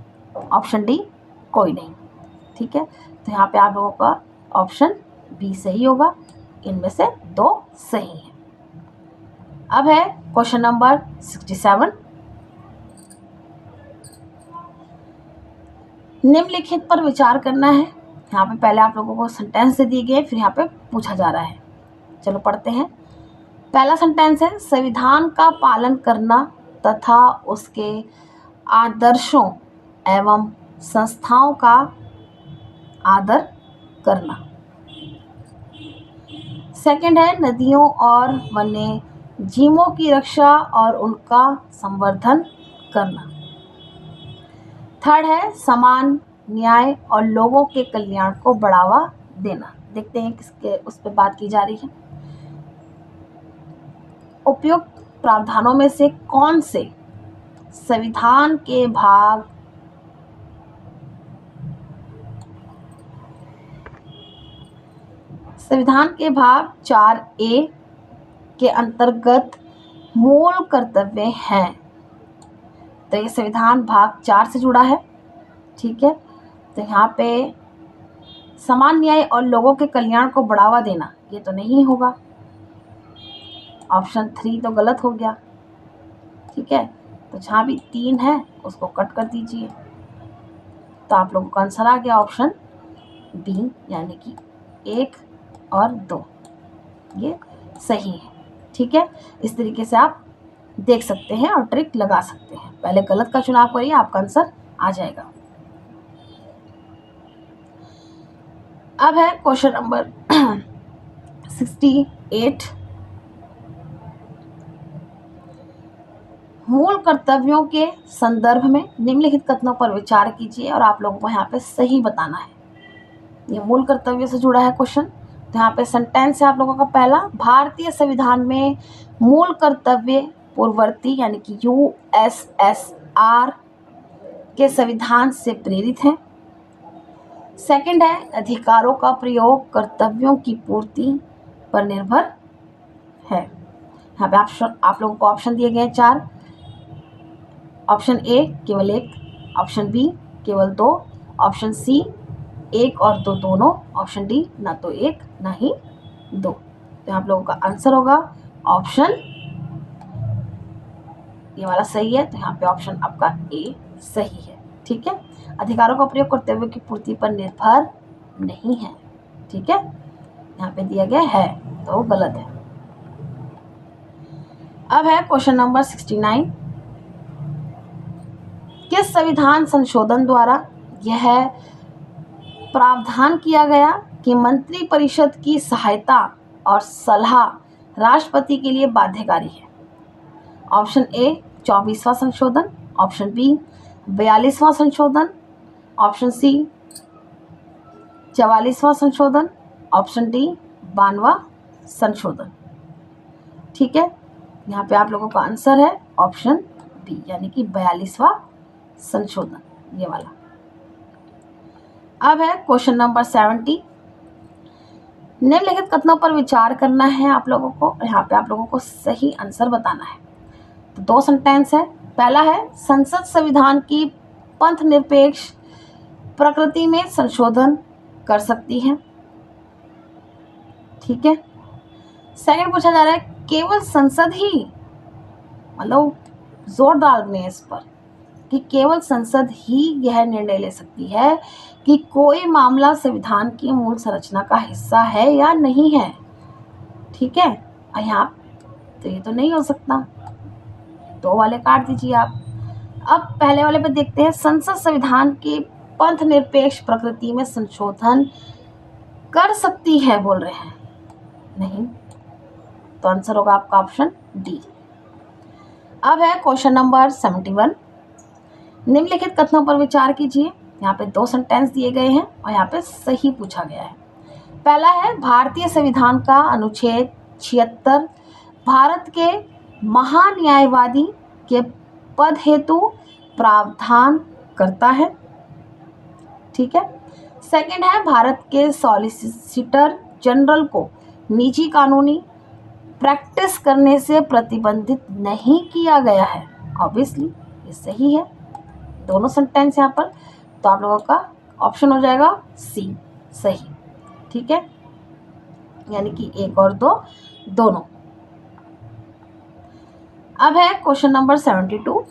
ऑप्शन डी कोई नहीं। ठीक है, तो यहाँ पे आप लोगों का ऑप्शन बी सही होगा, इनमें से 2 सही हैं। अब है क्वेश्चन नंबर 67, निम्नलिखित पर विचार करना है। यहाँ पे पहले आप लोगों को सेंटेंस से दिए गए, फिर यहाँ पे पूछा जा रहा है। चलो पढ़ते हैं। पहला सेंटेंस है, संविधान का पालन करना तथा उसके आदर्शों एवं संस्थाओं का आदर करना। सेकंड है, नदियों और वन्य जीवों की रक्षा और उनका संवर्धन करना। थर्ड है, समान न्याय और लोगों के कल्याण को बढ़ावा देना। देखते हैं किसके उस पर बात की जा रही है। उपयुक्त प्रावधानों में से कौन से संविधान के भाग 4A के अंतर्गत मूल कर्तव्य हैं? तो ये संविधान भाग 4 से जुड़ा है। ठीक है, तो यहाँ पे समान न्याय और लोगों के कल्याण को बढ़ावा देना, ये तो नहीं होगा। ऑप्शन 3 तो गलत हो गया। ठीक है, तो जहाँ भी 3 है उसको कट कर दीजिए। तो आप लोगों का आंसर आ गया ऑप्शन बी, यानी कि 1 और 2 ये सही है। ठीक है, इस तरीके से आप देख सकते हैं और ट्रिक लगा सकते हैं। पहले गलत का चुनाव करिए, आपका आंसर आ जाएगा। अब है क्वेश्चन नंबर 68। मूल कर्तव्यों के संदर्भ में निम्नलिखित कथनों पर विचार कीजिए और आप लोगों को यहाँ पे सही बताना है। ये मूल कर्तव्य से जुड़ा है क्वेश्चन। तो यहाँ पे सेंटेंस है आप लोगों का पहला, भारतीय संविधान में मूल कर्तव्य पूर्ववर्ती यानी कि USSR के संविधान से प्रेरित है। सेकंड है, अधिकारों का प्रयोग कर्तव्यों की पूर्ति पर निर्भर है। यहाँ पे आप लोगों को ऑप्शन दिए गए 4। ऑप्शन ए केवल 1, ऑप्शन बी केवल 2, ऑप्शन सी 1 और 2 दोनों, ऑप्शन डी ना तो 1 ना ही 2। तो आप लोगों का आंसर होगा ऑप्शन ये वाला सही है। तो यहाँ पे ऑप्शन आपका ए सही है। ठीक है, अधिकारों का प्रयोग कर्तव्यों की पूर्ति पर निर्भर नहीं है। ठीक है, यहाँ पे दिया गया है तो गलत है। अब है क्वेश्चन नंबर 69। किस संविधान संशोधन द्वारा यह प्रावधान किया गया कि मंत्री परिषद की सहायता और सलाह राष्ट्रपति के लिए बाध्यकारी है? ऑप्शन ए 24वां संशोधन, ऑप्शन बी 42वां संशोधन, ऑप्शन सी 44वां संशोधन, ऑप्शन डी 92वां संशोधन। ठीक है, यहाँ पे आप लोगों का आंसर है ऑप्शन बी यानी कि 42वां संशोधन, ये वाला। अब है क्वेश्चन नंबर 70। निम्नलिखित कथनों पर विचार करना है आप लोगों को। यहाँ पे आप लोगों को सही आंसर बताना है। तो 2 सेंटेंस है। पहला है, संसद संविधान की पंथ निरपेक्ष प्रकृति में संशोधन कर सकती है। ठीक है। सेकंड पूछा जा रहा है, केवल संसद ही, मतलब जोर डालने इस पर कि केवल संसद ही यह निर्णय ले सकती है कि कोई मामला संविधान की मूल संरचना का हिस्सा है या नहीं है। ठीक है, यहाँ तो ये तो नहीं हो सकता, 2 वाले काट दीजिए आप। अब पहले वाले पे देखते हैं, संसद संविधान की पंथ निरपेक्ष प्रकृति में संशोधन कर सकती है बोल रहे हैं, नहीं, तो आंसर होगा आपका ऑप्शन डी। अब है क्वेश्चन नंबर 71। निम्नलिखित कथनों पर विचार कीजिए। यहाँ पे 2 सेंटेंस दिए गए हैं और यहाँ पे सही पूछा गया है। पहला है, भारतीय संविधान का अनुच्छेद 76 भारत के महान्यायवादी के पद हेतु प्रावधान करता है। ठीक है। सेकंड है, भारत के सॉलिसिटर जनरल को निजी कानूनी प्रैक्टिस करने से प्रतिबंधित नहीं किया गया है। ऑब्वियसली ये सही है, दोनों सेंटेंस यहाँ पर। तो आप लोगों का ऑप्शन हो जाएगा सी सही। ठीक है, यानी कि 1 और 2 दोनों। अब है क्वेश्चन नंबर 72।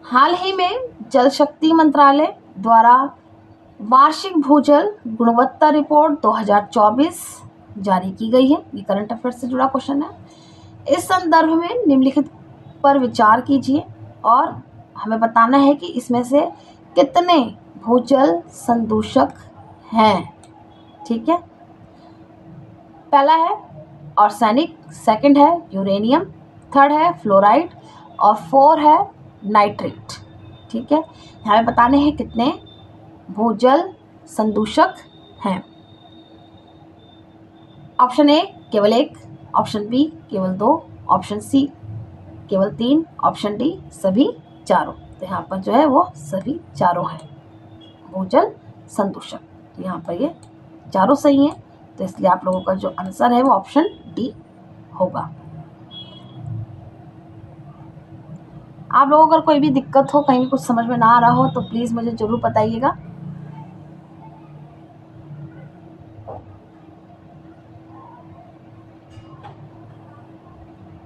हाल ही में जल शक्ति मंत्रालय द्वारा वार्षिक भूजल गुणवत्ता रिपोर्ट 2024 जारी की गई है। ये करंट अफेयर से जुड़ा क्वेश्चन है। इस संदर्भ में निम्नलिखित पर विचार कीजिए और हमें बताना है कि इसमें से कितने भूजल संदूषक हैं। ठीक है, पहला है आर्सेनिक, सेकंड है यूरेनियम, थर्ड है फ्लोराइड और 4 है नाइट्रेट। ठीक है, हमें बताने हैं कितने भूजल संदूषक हैं। ऑप्शन ए केवल 1, ऑप्शन बी केवल 2, ऑप्शन सी केवल 3, ऑप्शन डी सभी चारों। तो यहाँ पर जो है वो सभी चारों हैं भूजल संदूषक। तो यहाँ पर ये चारों सही हैं, तो इसलिए आप लोगों का जो आंसर है वो ऑप्शन डी होगा। आप लोगों को अगर कोई भी दिक्कत हो, कहीं भी कुछ समझ में ना आ रहा हो तो प्लीज़ मुझे ज़रूर बताइएगा।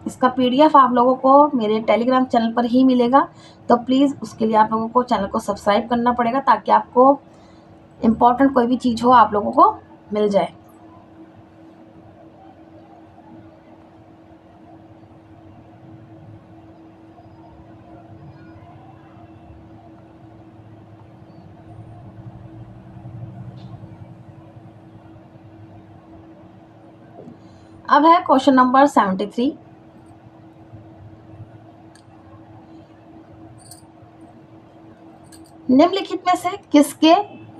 इसका PDF आप लोगों को मेरे टेलीग्राम चैनल पर ही मिलेगा, तो प्लीज़ उसके लिए आप लोगों को चैनल को सब्सक्राइब करना पड़ेगा ताकि आपको इम्पोर्टेंट कोई भी चीज़ हो आप लोगों को मिल जाए। अब है क्वेश्चन नंबर 73। निम्नलिखित में से किसके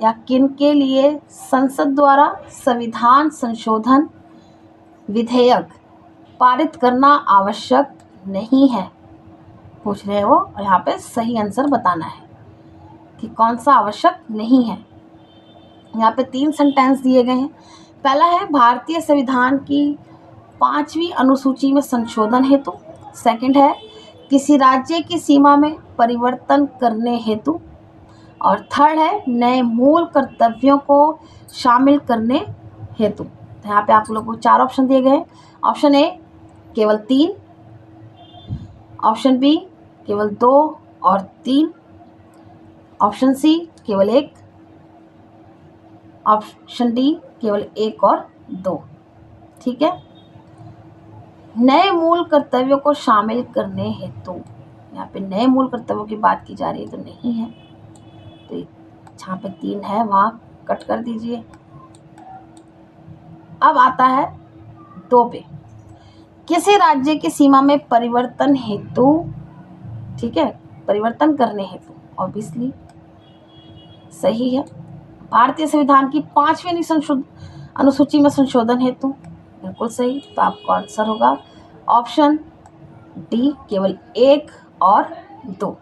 या किन के लिए संसद द्वारा संविधान संशोधन विधेयक पारित करना आवश्यक नहीं है, पूछ रहे हैं वो, और यहाँ पे सही आंसर बताना है कि कौन सा आवश्यक नहीं है। यहाँ पे 3 सेंटेंस दिए गए हैं। पहला है भारतीय संविधान की 5वीं अनुसूची में संशोधन हेतु। सेकंड है किसी राज्य की सीमा में परिवर्तन करने हेतु। और थर्ड है नए मूल कर्तव्यों को शामिल करने हेतु। तो यहाँ पे आप लोगों को 4 ऑप्शन दिए गए। ऑप्शन ए केवल 3, ऑप्शन बी केवल 2 और 3, ऑप्शन सी केवल 1, ऑप्शन डी केवल 1 और 2। ठीक है, नए मूल कर्तव्यों को शामिल करने हेतु, यहाँ पे नए मूल कर्तव्यों की बात की जा रही है तो नहीं है, तो जहाँ पे 3 है वहाँ कट कर दीजिए। अब आता है 2 पे, किसी राज्य की सीमा में परिवर्तन हेतु, ठीक है, परिवर्तन करने हेतु, ऑब्वियसली सही है। भारतीय संविधान की 5वीं अनुसूची में संशोधन हेतु, बिल्कुल सही। तो आपका आंसर होगा ऑप्शन डी केवल 1 और 2।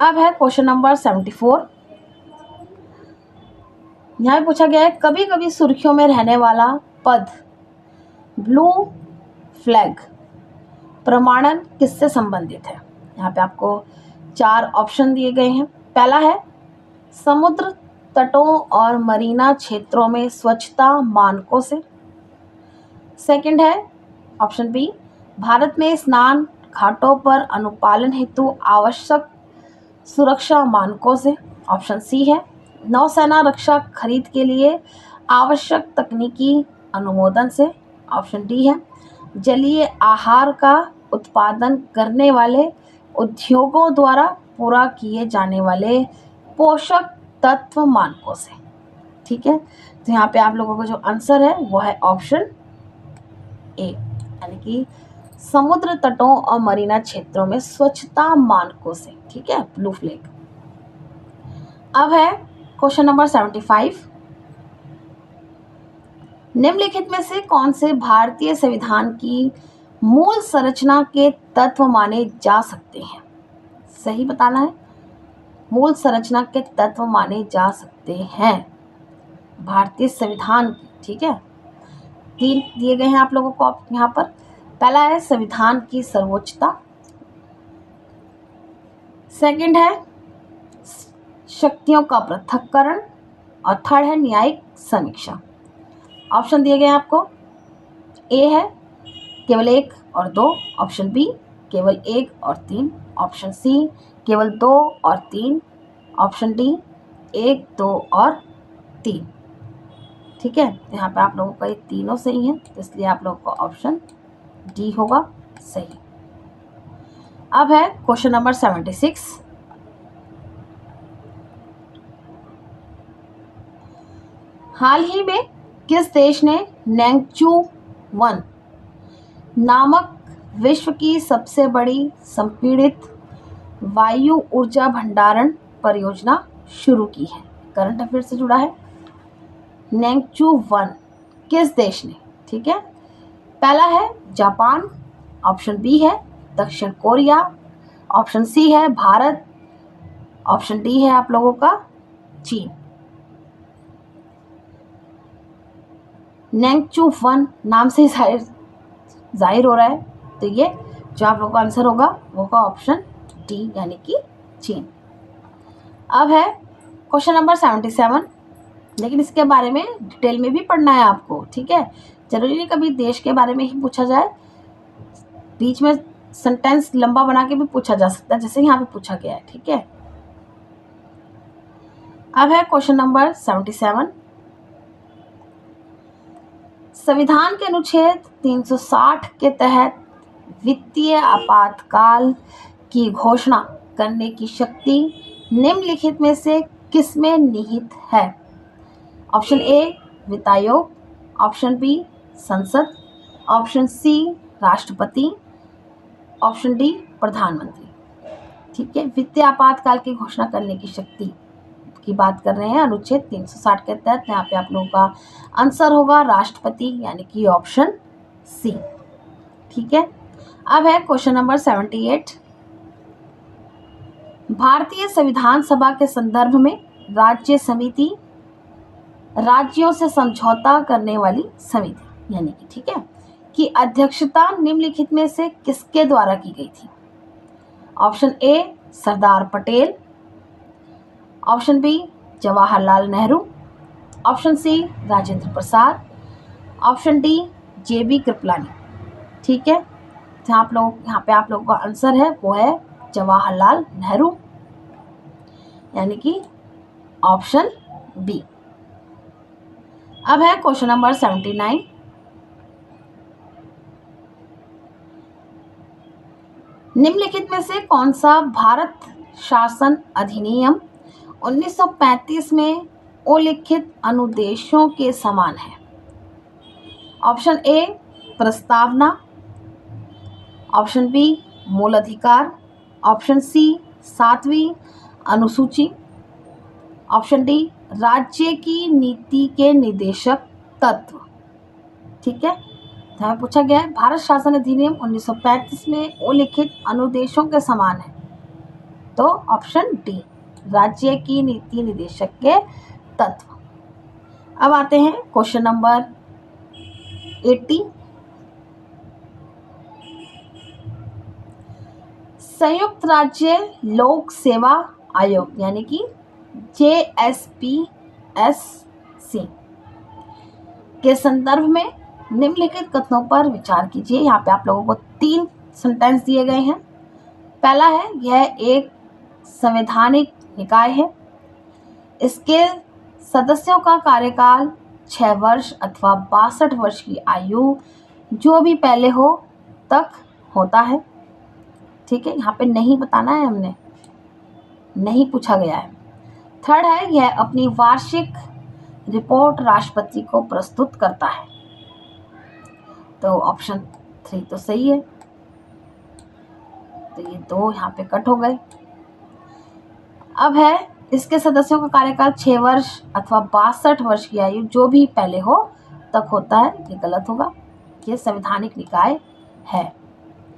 अब है क्वेश्चन नंबर 74। यहाँ पे पूछा गया है कभी कभी सुर्खियों में रहने वाला पद ब्लू फ्लैग प्रमाणन किससे संबंधित है। यहाँ पे आपको 4 ऑप्शन दिए गए हैं। पहला है समुद्र तटों और मरीना क्षेत्रों में स्वच्छता मानकों से। सेकंड है ऑप्शन बी भारत में स्नान घाटों पर अनुपालन हेतु आवश्यक सुरक्षा मानकों से। ऑप्शन सी है नौसेना रक्षा खरीद के लिए आवश्यक तकनीकी अनुमोदन से। ऑप्शन डी है जलीय आहार का उत्पादन करने वाले उद्योगों द्वारा पूरा किए जाने वाले पोषक तत्व मानकों से। ठीक है, तो यहाँ पे आप लोगों का जो आंसर है वो है ऑप्शन ए, यानी कि समुद्र तटों और मरीना क्षेत्रों में स्वच्छता मानकों से। ठीक है, ब्लू फ्लैग। अब है क्वेश्चन नंबर 75। निम्नलिखित में से कौन से भारतीय संविधान की मूल संरचना के तत्व माने जा सकते हैं, सही बताना है। मूल संरचना के तत्व माने जा सकते हैं भारतीय संविधान की। ठीक है, 3 दिए गए हैं आप लोगों को यहाँ पर। पहला है संविधान की सर्वोच्चता, सेकंड है शक्तियों का पृथक्करण, और थर्ड है न्यायिक समीक्षा। ऑप्शन दिए गए हैं आपको, ए है केवल 1 और 2, ऑप्शन बी केवल 1 और 3, ऑप्शन सी केवल 2 और 3, ऑप्शन डी 1, 2 और 3। ठीक है, यहाँ पे आप लोगों का ये तीनों सही है, तो इसलिए आप लोगों का ऑप्शन डी होगा सही। अब है क्वेश्चन नंबर 76। हाल ही में किस देश ने नेंगचू-1 नामक विश्व की सबसे बड़ी संपीड़ित वायु ऊर्जा भंडारण परियोजना शुरू की है। करंट अफेयर से जुड़ा है। नेंगचू-1 किस देश ने, ठीक है। पहला है जापान, ऑप्शन बी है दक्षिण कोरिया, ऑप्शन सी है भारत, ऑप्शन डी है आप लोगों का चीन। नेंगचू-1 नाम से जाहिर हो रहा है, तो ये जो आप लोगों का आंसर होगा वो होगा ऑप्शन डी, यानी कि चीन। अब है क्वेश्चन नंबर 77, लेकिन इसके बारे में डिटेल में भी पढ़ना है आपको। ठीक है, जरूरी नहीं कभी देश के बारे में ही पूछा जाए, बीच में सेंटेंस लंबा बना के भी पूछा जा सकता है, जैसे यहाँ पे पूछा गया है। ठीक है, अब है क्वेश्चन नंबर 77। संविधान के अनुच्छेद 360 के तहत वित्तीय आपातकाल की घोषणा करने की शक्ति निम्नलिखित में से किसमें निहित है। ऑप्शन ए वित्त आयोग, ऑप्शन बी संसद, ऑप्शन सी राष्ट्रपति, ऑप्शन डी प्रधानमंत्री। ठीक है, वित्तीय आपातकाल की घोषणा करने की शक्ति की बात कर रहे हैं अनुच्छेद 360 के तहत। यहाँ पे आप लोगों का आंसर होगा राष्ट्रपति, यानी कि ऑप्शन सी। ठीक है, अब है क्वेश्चन नंबर 78। भारतीय संविधान सभा के संदर्भ में राज्य समिति राज्यों से समझौता करने वाली समिति, यानी कि ठीक है, की अध्यक्षता निम्नलिखित में से किसके द्वारा की गई थी? Option A Sardar Patel, option B Jawaharlal Nehru, option C Rajendra Prasad, option D JB Kripalani. ठीक है, यहाँ पे आप लोगों का आंसर है वो है जवाहरलाल नेहरू, यानी कि ऑप्शन बी। अब है क्वेश्चन नंबर 79। निम्नलिखित में से कौन सा भारत शासन अधिनियम 1935 में उल्लिखित अनुदेशों के समान है? ऑप्शन ए प्रस्तावना, ऑप्शन बी मूल अधिकार, ऑप्शन सी 7वीं अनुसूची, ऑप्शन डी राज्य की नीति के निदेशक तत्व। ठीक है, यहाँ पूछा गया है भारत शासन अधिनियम 1935 में उल्लिखित अनुदेशों के समान है, तो ऑप्शन डी राज्य की नीति निदेशक के तत्व। अब आते हैं क्वेश्चन नंबर 80। संयुक्त राज्य लोक सेवा आयोग, यानी कि JSPSC के संदर्भ में निम्नलिखित कथनों पर विचार कीजिए। यहाँ पे आप लोगों को 3 सेंटेंस दिए गए हैं। पहला है यह एक संवैधानिक निकाय है, इसके सदस्यों का कार्यकाल 6 वर्ष अथवा 62 वर्ष की आयु जो भी पहले हो तक होता है। ठीक है, यहाँ पे नहीं बताना है, हमने नहीं पूछा गया है। थर्ड है यह अपनी वार्षिक रिपोर्ट राष्ट्रपति को प्रस्तुत करता है, तो ऑप्शन 3 तो सही है, तो ये 2 यहाँ पे कट हो गए। अब है इसके सदस्यों का कार्यकाल 6 वर्ष अथवा 62 वर्ष की आयु जो भी पहले हो तक होता है, ये गलत होगा, ये संवैधानिक निकाय है।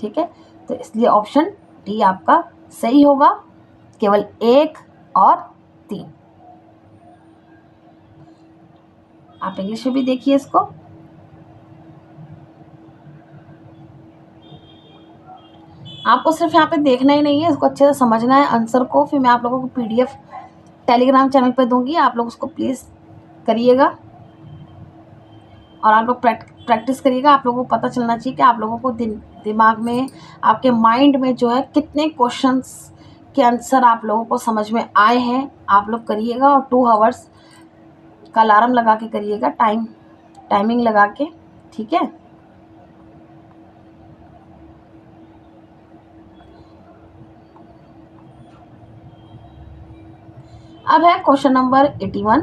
ठीक है, तो इसलिए ऑप्शन डी आपका सही होगा, केवल 1 और 3। आप इंग्लिश में भी देखिए इसको। आपको सिर्फ यहाँ पे देखना ही नहीं है, इसको अच्छे से समझना है आंसर को। फिर मैं आप लोगों को PDF टेलीग्राम चैनल पे दूंगी, आप लोग उसको प्लीज़ करिएगा और आप लोग प्रैक्टिस करिएगा। आप लोगों को पता चलना चाहिए कि आप लोगों को दिमाग में, आपके माइंड में जो है कितने क्वेश्चंस के आंसर आप लोगों को समझ में आए हैं। आप लोग करिएगा और 2 आवर्स का अलार्म लगा के करिएगा, टाइमिंग लगा के। ठीक है, अब है क्वेश्चन नंबर 81।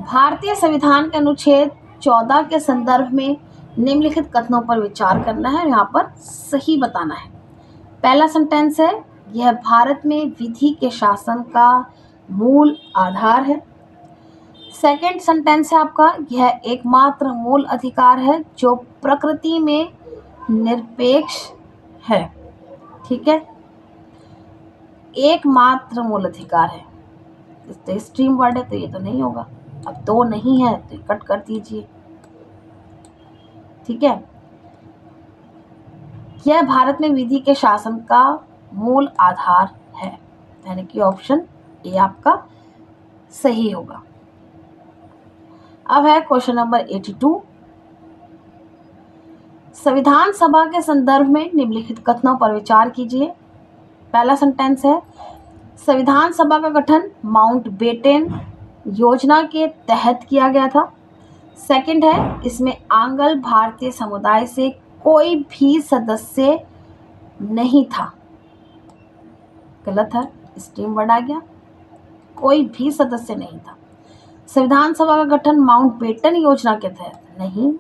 भारतीय संविधान के अनुच्छेद 14 के संदर्भ में निम्नलिखित कथनों पर विचार करना है, यहाँ पर सही बताना है। पहला सेंटेंस है यह भारत में विधि के शासन का मूल आधार है। सेकंड सेंटेंस है आपका यह एकमात्र मूल अधिकार है जो प्रकृति में निरपेक्ष है। ठीक है, एकमात्र मूल अधिकार है, तो स्ट्रीम वर्ड है तो ये तो नहीं होगा। अब 2 नहीं है तो कट कर दीजिए। ठीक है, यह भारत में विधि के शासन का मूल आधार है, यानी कि ऑप्शन ए आपका सही होगा। अब है क्वेश्चन नंबर 82। संविधान सभा के संदर्भ में निम्नलिखित कथनों पर विचार कीजिए। पहला सेंटेंस है संविधान सभा का गठन माउंटबेटन योजना के तहत किया गया था। सेकंड है इसमें आंग्ल भारतीय समुदाय से कोई भी सदस्य नहीं था, गलत है। स्ट्रीम वर्ड आ गया। कोई भी सदस्य नहीं था। संविधान सभा का गठन माउंटबेटन योजना के तहत, नहीं,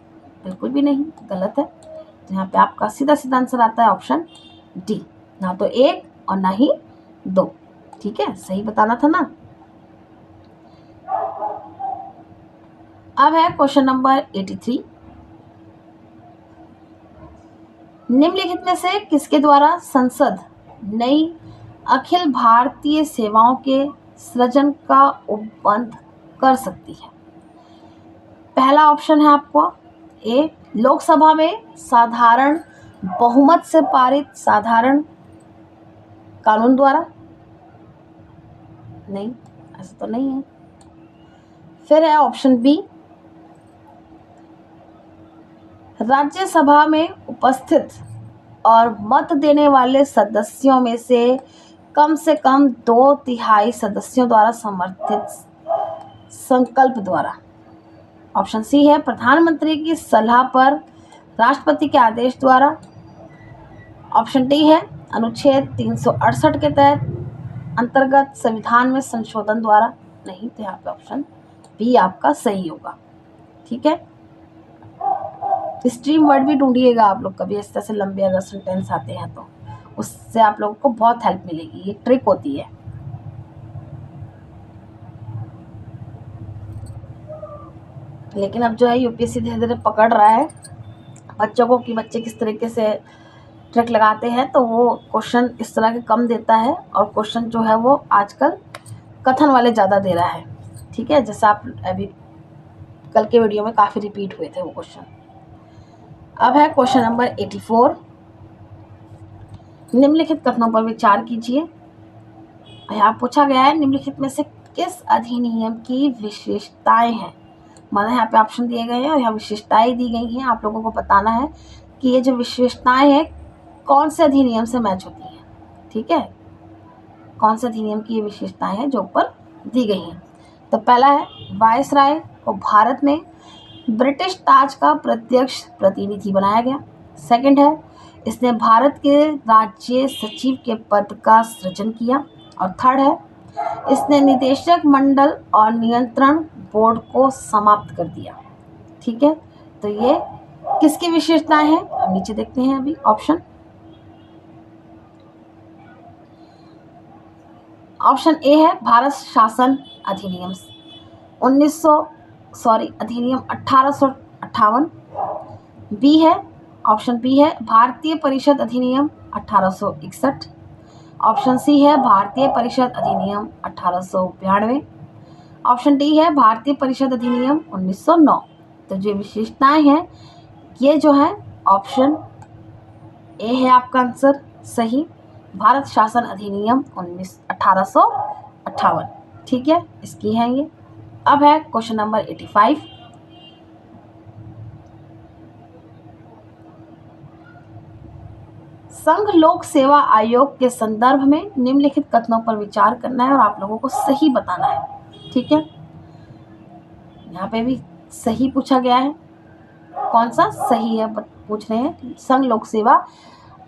बिल्कुल भी नहीं, गलत है। तो यहाँ पे आपका सीधा सीधा आंसर आता है ऑप्शन डी, ना तो 1 और ना ही 2। ठीक है, सही बताना था ना। अब है क्वेश्चन नंबर 83। निम्नलिखित में से किसके द्वारा संसद नई अखिल भारतीय सेवाओं के सृजन का उपबंध कर सकती है? पहला ऑप्शन है आपको ए, लोकसभा में साधारण बहुमत से पारित साधारण कानून द्वारा, नहीं, ऐसा तो नहीं है। फिर है ऑप्शन बी, राज्यसभा में उपस्थित और मत देने वाले सदस्यों में से कम 2/3 सदस्यों द्वारा समर्थित संकल्प द्वारा। ऑप्शन सी है प्रधानमंत्री की सलाह पर राष्ट्रपति के आदेश द्वारा। ऑप्शन डी है अनुच्छेद 368 के तहत अंतर्गत संविधान में संशोधन द्वारा। नहीं, तो यहाँ पे ऑप्शन बी आपका सही होगा। ठीक है, स्ट्रीम वर्ड भी ढूंढिएगा आप लोग कभी, इस तरह से लंबे अगर सेंटेंस आते हैं तो उससे आप लोगों को बहुत हेल्प मिलेगी। ये ट्रिक होती है। लेकिन अब जो है यूपीएससी धीरे धीरे पकड़ रहा है बच्चों को कि बच्चे किस तरीके से ट्रिक लगाते हैं, तो वो क्वेश्चन इस तरह के कम देता है और क्वेश्चन जो है वो आजकल कथन वाले ज़्यादा दे रहा है। ठीक है, जैसा आप अभी कल के वीडियो में काफ़ी रिपीट हुए थे वो क्वेश्चन। अब है क्वेश्चन नंबर 84। निम्नलिखित कथनों पर विचार कीजिए। यहाँ पूछा गया है निम्नलिखित में से किस अधिनियम की विशेषताएं हैं। मतलब यहाँ पे ऑप्शन दिए गए हैं और यहाँ विशेषताएं दी गई हैं। आप लोगों को बताना है कि ये जो विशेषताएं हैं कौन से अधिनियम से मैच होती हैं। ठीक है, कौन से अधिनियम की ये विशेषताएं हैं जो ऊपर दी गई हैं। तो पहला है वायसराय को भारत में ब्रिटिश ताज का प्रत्यक्ष प्रतिनिधि बनाया गया। सेकंड है इसने भारत के राज्य सचिव के पद का सृजन किया। और थर्ड है इसने निदेशक मंडल और नियंत्रण बोर्ड को समाप्त कर दिया। ठीक है, तो ये किसकी विशेषताएं हैं हम नीचे देखते हैं अभी ऑप्शन। ऑप्शन ए है भारत शासन अधिनियम अधिनियम 1858। बी है ऑप्शन बी है भारतीय परिषद अधिनियम 1861। ऑप्शन सी है भारतीय परिषद अधिनियम 1892। ऑप्शन डी है भारतीय परिषद अधिनियम 1909। तो जो विशेषताएं हैं ये जो है ऑप्शन ए है आपका आंसर सही, भारत शासन अधिनियम 1858। ठीक है, इसकी है ये। अब है क्वेश्चन नंबर 85। संघ लोक सेवा आयोग के संदर्भ में निम्नलिखित कथनों पर विचार करना है और आप लोगों को सही बताना है। ठीक है, यहाँ पे भी सही पूछा गया है। कौन सा सही है पूछ रहे हैं संघ लोक सेवा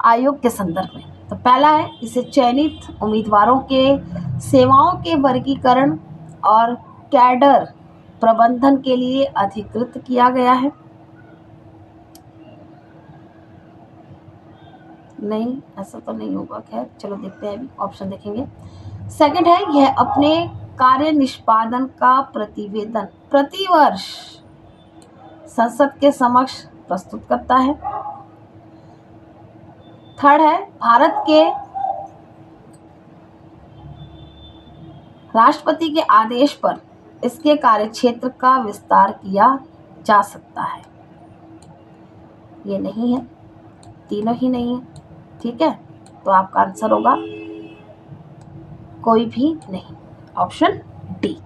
आयोग के संदर्भ में। तो पहला है इसे चयनित उम्मीदवारों के सेवाओं के वर्गीकरण और कैडर प्रबंधन के लिए अधिकृत किया गया है। नहीं, ऐसा तो नहीं होगा। खैर चलो देखते हैं, अभी ऑप्शन देखेंगे। सेकंड है यह अपने कार्य निष्पादन का प्रतिवेदन प्रतिवर्ष संसद के समक्ष प्रस्तुत करता है। थर्ड है भारत के राष्ट्रपति के आदेश पर इसके कार्यक्षेत्र का विस्तार किया जा सकता है। ये नहीं है, तीनों ही नहीं है। ठीक है, तो आपका आंसर होगा कोई भी नहीं, ऑप्शन डी।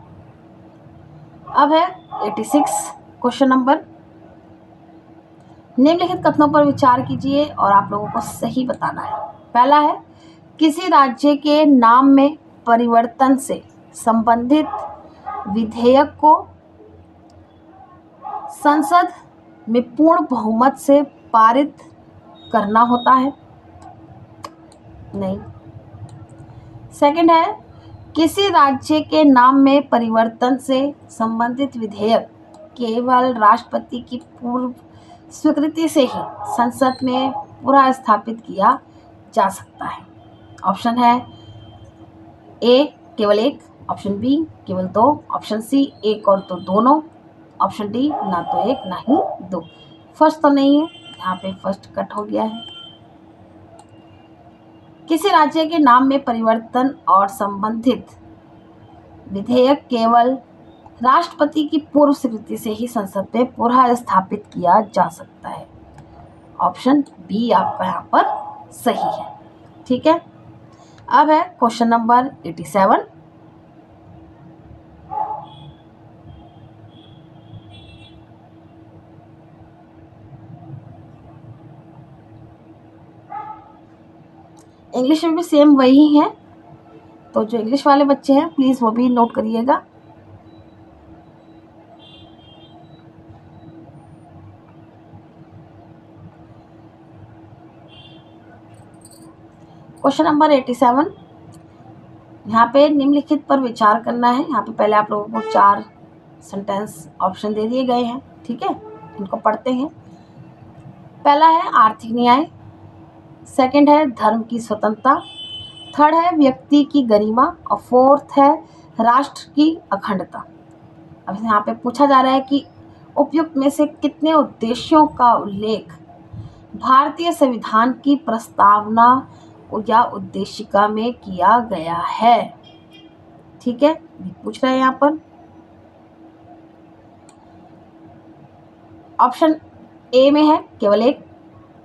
अब है 86 क्वेश्चन नंबर। निम्नलिखित कथनों पर विचार कीजिए और आप लोगों को सही बताना है। पहला है किसी राज्य के नाम में परिवर्तन से संबंधित विधेयक को संसद में पूर्ण बहुमत से पारित करना होता है। नहीं। सेकंड है किसी राज्य के नाम में परिवर्तन से संबंधित विधेयक केवल राष्ट्रपति की पूर्व स्वीकृति से ही संसद में पुनः स्थापित किया जा सकता है। ऑप्शन है ए केवल एक, ऑप्शन बी केवल दो, ऑप्शन सी एक और दो दोनों, ऑप्शन डी ना तो एक ना ही दो। फर्स्ट तो नहीं है, यहाँ पे फर्स्ट कट हो गया है। किसी राज्य के नाम में परिवर्तन और संबंधित विधेयक केवल राष्ट्रपति की पूर्व स्वीकृति से ही संसद में पुनः स्थापित किया जा सकता है। ऑप्शन बी आपका यहाँ पर सही है। ठीक है, अब है क्वेश्चन नंबर 87। इंग्लिश में भी सेम वही है, तो जो इंग्लिश वाले बच्चे हैं प्लीज़ वो भी नोट करिएगा। क्वेश्चन नंबर 87, यहाँ पे निम्नलिखित पर विचार करना है। यहाँ पे पहले आप लोगों को 4 सेंटेंस ऑप्शन दे दिए गए हैं। ठीक है, इनको पढ़ते हैं। पहला है आर्थिक न्याय, सेकंड है धर्म की स्वतंत्रता, थर्ड है व्यक्ति की गरिमा और फोर्थ है राष्ट्र की अखंडता। अब यहाँ पे पूछा जा रहा है कि उपयुक्त में से कितने उद्देश्यों का उल्लेख भारतीय संविधान की प्रस्तावना या उद्देशिका में किया गया है। ठीक है, पूछ रहे हैं यहाँ पर। ऑप्शन ए में है केवल एक,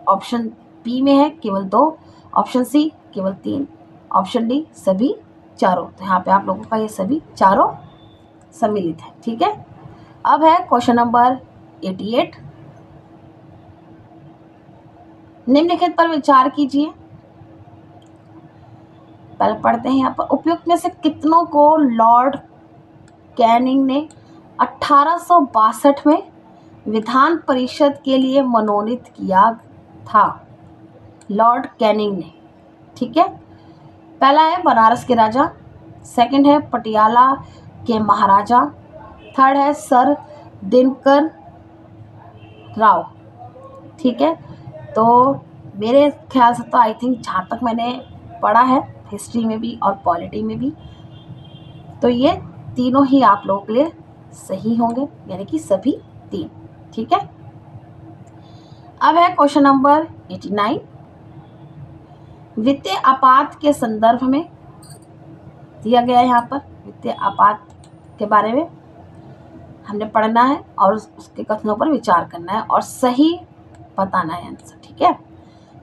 ऑप्शन बी में है केवल दो, ऑप्शन सी केवल 3, ऑप्शन डी सभी चारों। तो यहाँ पे आप लोगों का ये सभी चारों सम्मिलित है। ठीक है, अब है क्वेश्चन नंबर 88। निम्नलिखित पर विचार कीजिए। पहले पढ़ते हैं यहाँ पर, उपयुक्त में से कितनों को लॉर्ड कैनिंग ने 1862 में विधान परिषद के लिए मनोनीत किया था? लॉर्ड कैनिंग ने। ठीक है, पहला है बनारस के राजा, सेकंड है पटियाला के महाराजा, थर्ड है सर दिनकर राव। ठीक है, तो मेरे ख्याल से तो आई थिंक जहाँ तक मैंने पढ़ा है हिस्ट्री में भी और पॉलिटी में भी, तो ये तीनों ही आप लोगों के लिए सही होंगे, यानी कि सभी 3। ठीक है, अब है क्वेश्चन नंबर 89। वित्तीय आपात के संदर्भ में दिया गया है। यहाँ पर वित्तीय आपात के बारे में हमने पढ़ना है और उसके कथनों पर विचार करना है और सही बताना है आंसर। ठीक है,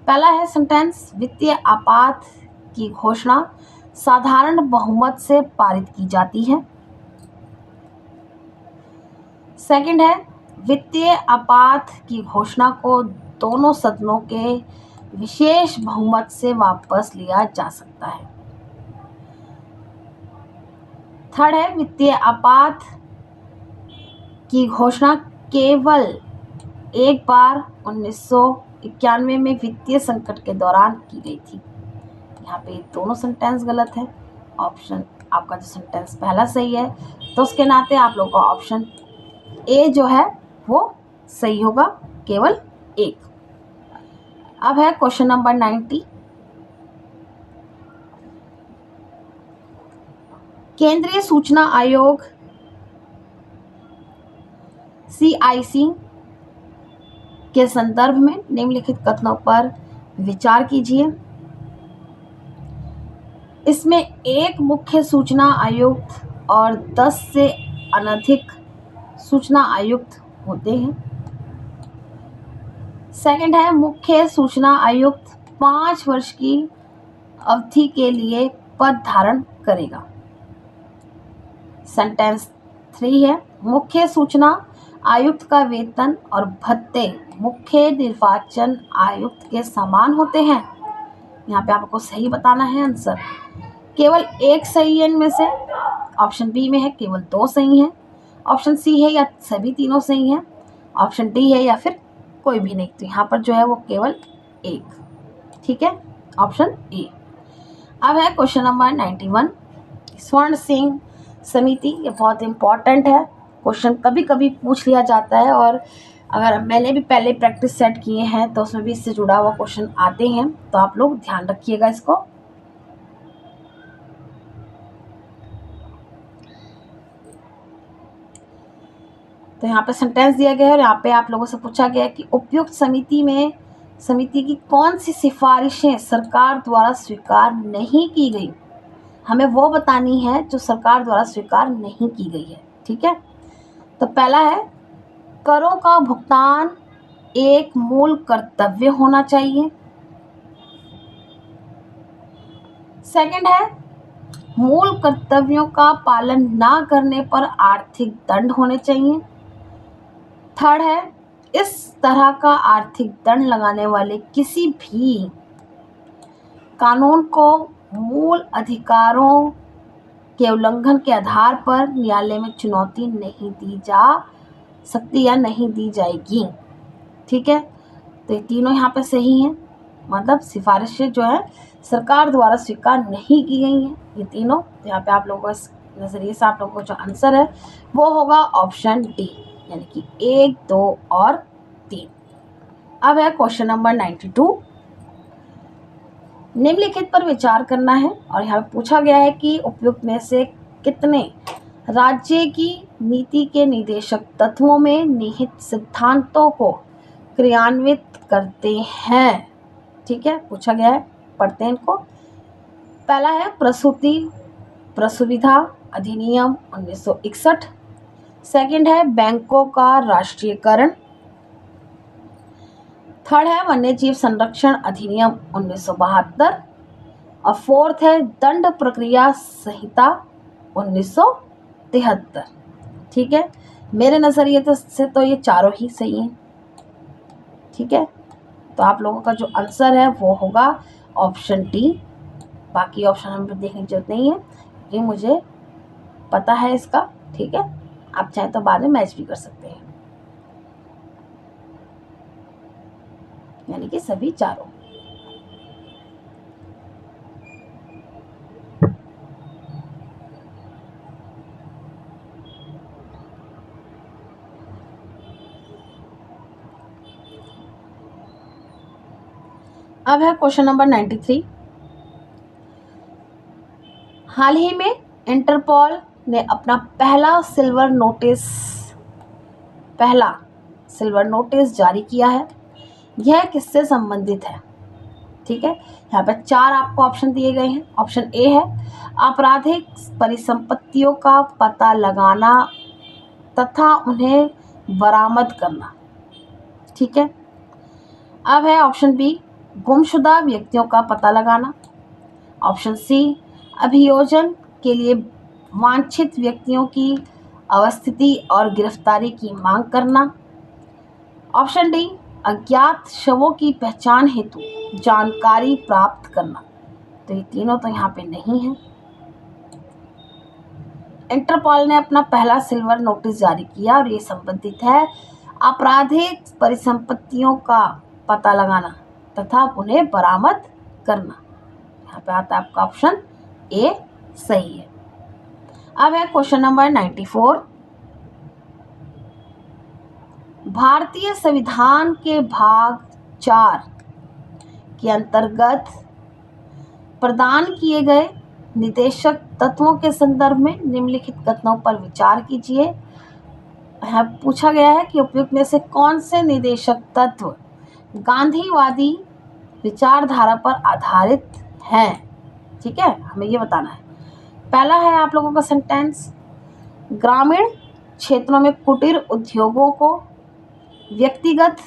पहला है सेंटेंस, वित्तीय आपात की घोषणा साधारण बहुमत से पारित की जाती है। सेकंड है, वित्तीय आपात की घोषणा को दोनों सदनों के विशेष बहुमत से वापस लिया जा सकता है। थर्ड है, वित्तीय आपात की घोषणा केवल एक बार 1991 में वित्तीय संकट के दौरान की गई थी। यहाँ पे दोनों सेंटेंस गलत है। ऑप्शन आपका जो सेंटेंस पहला सही है, तो उसके नाते आप लोगों का ऑप्शन ए जो है वो सही होगा, केवल एक। अब है क्वेश्चन नंबर 90। केंद्रीय सूचना आयोग CIC के संदर्भ में निम्नलिखित कथनों पर विचार कीजिए। इसमें एक मुख्य सूचना आयुक्त और 10 से अनधिक सूचना आयुक्त होते हैं। सेकंड है, मुख्य सूचना आयुक्त 5 वर्ष की अवधि के लिए पद धारण करेगा। सेंटेंस 3 है, मुख्य सूचना आयुक्त का वेतन और भत्ते मुख्य निर्वाचन आयुक्त के समान होते हैं। यहाँ पे आपको सही बताना है आंसर। केवल एक सही है इनमें से। ऑप्शन बी में है केवल 2 सही हैं, ऑप्शन सी है या सभी तीनों सही हैं, ऑप्शन डी है या फिर कोई भी नहीं। तो यहाँ पर जो है वो केवल एक। ठीक है, ऑप्शन ए। अब है क्वेश्चन नंबर 91, स्वर्ण सिंह समिति। ये बहुत इम्पॉर्टेंट है, क्वेश्चन कभी कभी पूछ लिया जाता है, और अगर मैंने भी पहले प्रैक्टिस सेट किए हैं तो उसमें भी इससे जुड़ा हुआ क्वेश्चन आते हैं, तो आप लोग ध्यान रखिएगा इसको। तो यहाँ पे सेंटेंस दिया गया है और यहाँ पे आप लोगों से पूछा गया है कि उपयुक्त समिति की कौन सी सिफारिशें सरकार द्वारा स्वीकार नहीं की गई। हमें वो बतानी है जो सरकार द्वारा स्वीकार नहीं की गई है। ठीक है, तो पहला है करों का भुगतान एक मूल कर्तव्य होना चाहिए। सेकंड है मूल कर्तव्यों का पालन ना करने पर आर्थिक दंड होने चाहिए। थर्ड है इस तरह का आर्थिक दंड लगाने वाले किसी भी कानून को मूल अधिकारों के उल्लंघन के आधार पर न्यायालय में चुनौती नहीं दी जा सकती या नहीं दी जाएगी। ठीक है, तो ये तीनों यहाँ पे सही हैं, मतलब सिफारिशें जो है सरकार द्वारा स्वीकार नहीं की गई हैं ये तीनों। तो यहाँ पे आप लोगों का इस नज़रिए से आप लोगों का जो आंसर है वो होगा ऑप्शन डी, यानी कि 1, 2 और 3। अब है क्वेश्चन नंबर 92, निम्नलिखित पर विचार करना है और यहाँ पे पूछा गया है कि उपयुक्त में से कितने राज्य की नीति के निदेशक तत्वों में निहित सिद्धांतों को क्रियान्वित करते हैं। ठीक है, पूछा गया है, पढ़ते हैं इनको। पहला है प्रसुविधा अधिनियम 1961। सेकंड है बैंकों का राष्ट्रीयकरण। थर्ड है वन्यजीव संरक्षण अधिनियम 1972 और फोर्थ है दंड प्रक्रिया संहिता 1973। ठीक है, मेरे नज़रिए से तो ये चारों ही सही हैं। ठीक है, तो आप लोगों का जो आंसर है वो होगा ऑप्शन डी। बाकी ऑप्शन हमें देखने की जरूरत नहीं है, ये मुझे पता है इसका। ठीक है, आप चाहे तो बाद में मैच भी कर सकते हैं, यानी कि सभी चारों। अब है क्वेश्चन नंबर 93, हाल ही में इंटरपोल ने अपना पहला सिल्वर नोटिस जारी किया है। यह किससे संबंधित है? ठीक है, यहाँ पे 4 आपको ऑप्शन दिए गए हैं। ऑप्शन ए है आपराधिक परिसंपत्तियों का पता लगाना तथा उन्हें बरामद करना। ठीक है, अब है ऑप्शन बी गुमशुदा व्यक्तियों का पता लगाना। ऑप्शन सी अभियोजन के लिए वांछित व्यक्तियों की अवस्थिति और गिरफ्तारी की मांग करना। ऑप्शन डी अज्ञात शवों की पहचान हेतु जानकारी प्राप्त करना। तो ये तीनों तो यहाँ पे नहीं है। इंटरपोल ने अपना पहला सिल्वर नोटिस जारी किया और ये संबंधित है आपराधिक परिसंपत्तियों का पता लगाना तथा उन्हें बरामद करना। यहाँ पे आता है आपका ऑप्शन ए सही है। अब है क्वेश्चन नंबर 94, भारतीय संविधान के भाग 4 के अंतर्गत प्रदान किए गए निदेशक तत्वों के संदर्भ में निम्नलिखित कथनों पर विचार कीजिए। यहाँ पूछा गया है कि उपयुक्त में से कौन से निदेशक तत्व गांधीवादी विचारधारा पर आधारित हैं। ठीक है, हमें ये बताना है। पहला है आप लोगों का सेंटेंस, ग्रामीण क्षेत्रों में कुटीर उद्योगों को व्यक्तिगत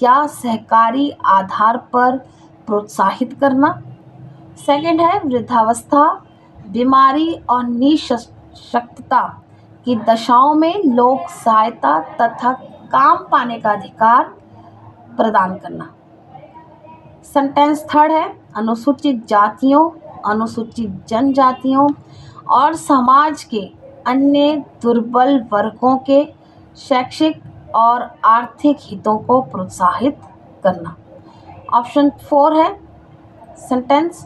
या सहकारी आधार पर प्रोत्साहित करना। सेकंड है वृद्धावस्था, बीमारी और निःशक्तता की दशाओं में लोक सहायता तथा काम पाने का अधिकार प्रदान करना। सेंटेंस थर्ड है अनुसूचित जातियों, अनुसूचित जनजातियों और समाज के अन्य दुर्बल वर्गों के शैक्षिक और आर्थिक हितों को प्रोत्साहित करना। ऑप्शन 4 है सेंटेंस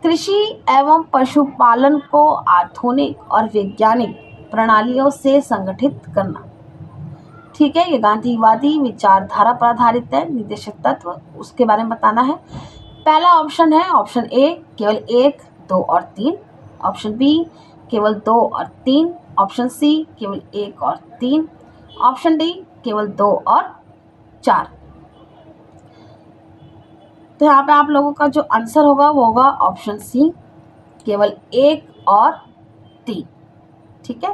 कृषि एवं पशुपालन को आधुनिक और वैज्ञानिक प्रणालियों से संगठित करना। ठीक है, ये गांधीवादी विचारधारा पर आधारित है। निर्देशक तत्व उसके बारे में बताना है। पहला ऑप्शन है ऑप्शन ए केवल 1, 2 और 3, ऑप्शन बी केवल 2 और 3, ऑप्शन सी केवल 1 और 3, ऑप्शन डी केवल 2 और 4। तो यहाँ पे आप लोगों का जो आंसर होगा वो होगा ऑप्शन सी केवल 1 और 3। ठीक है,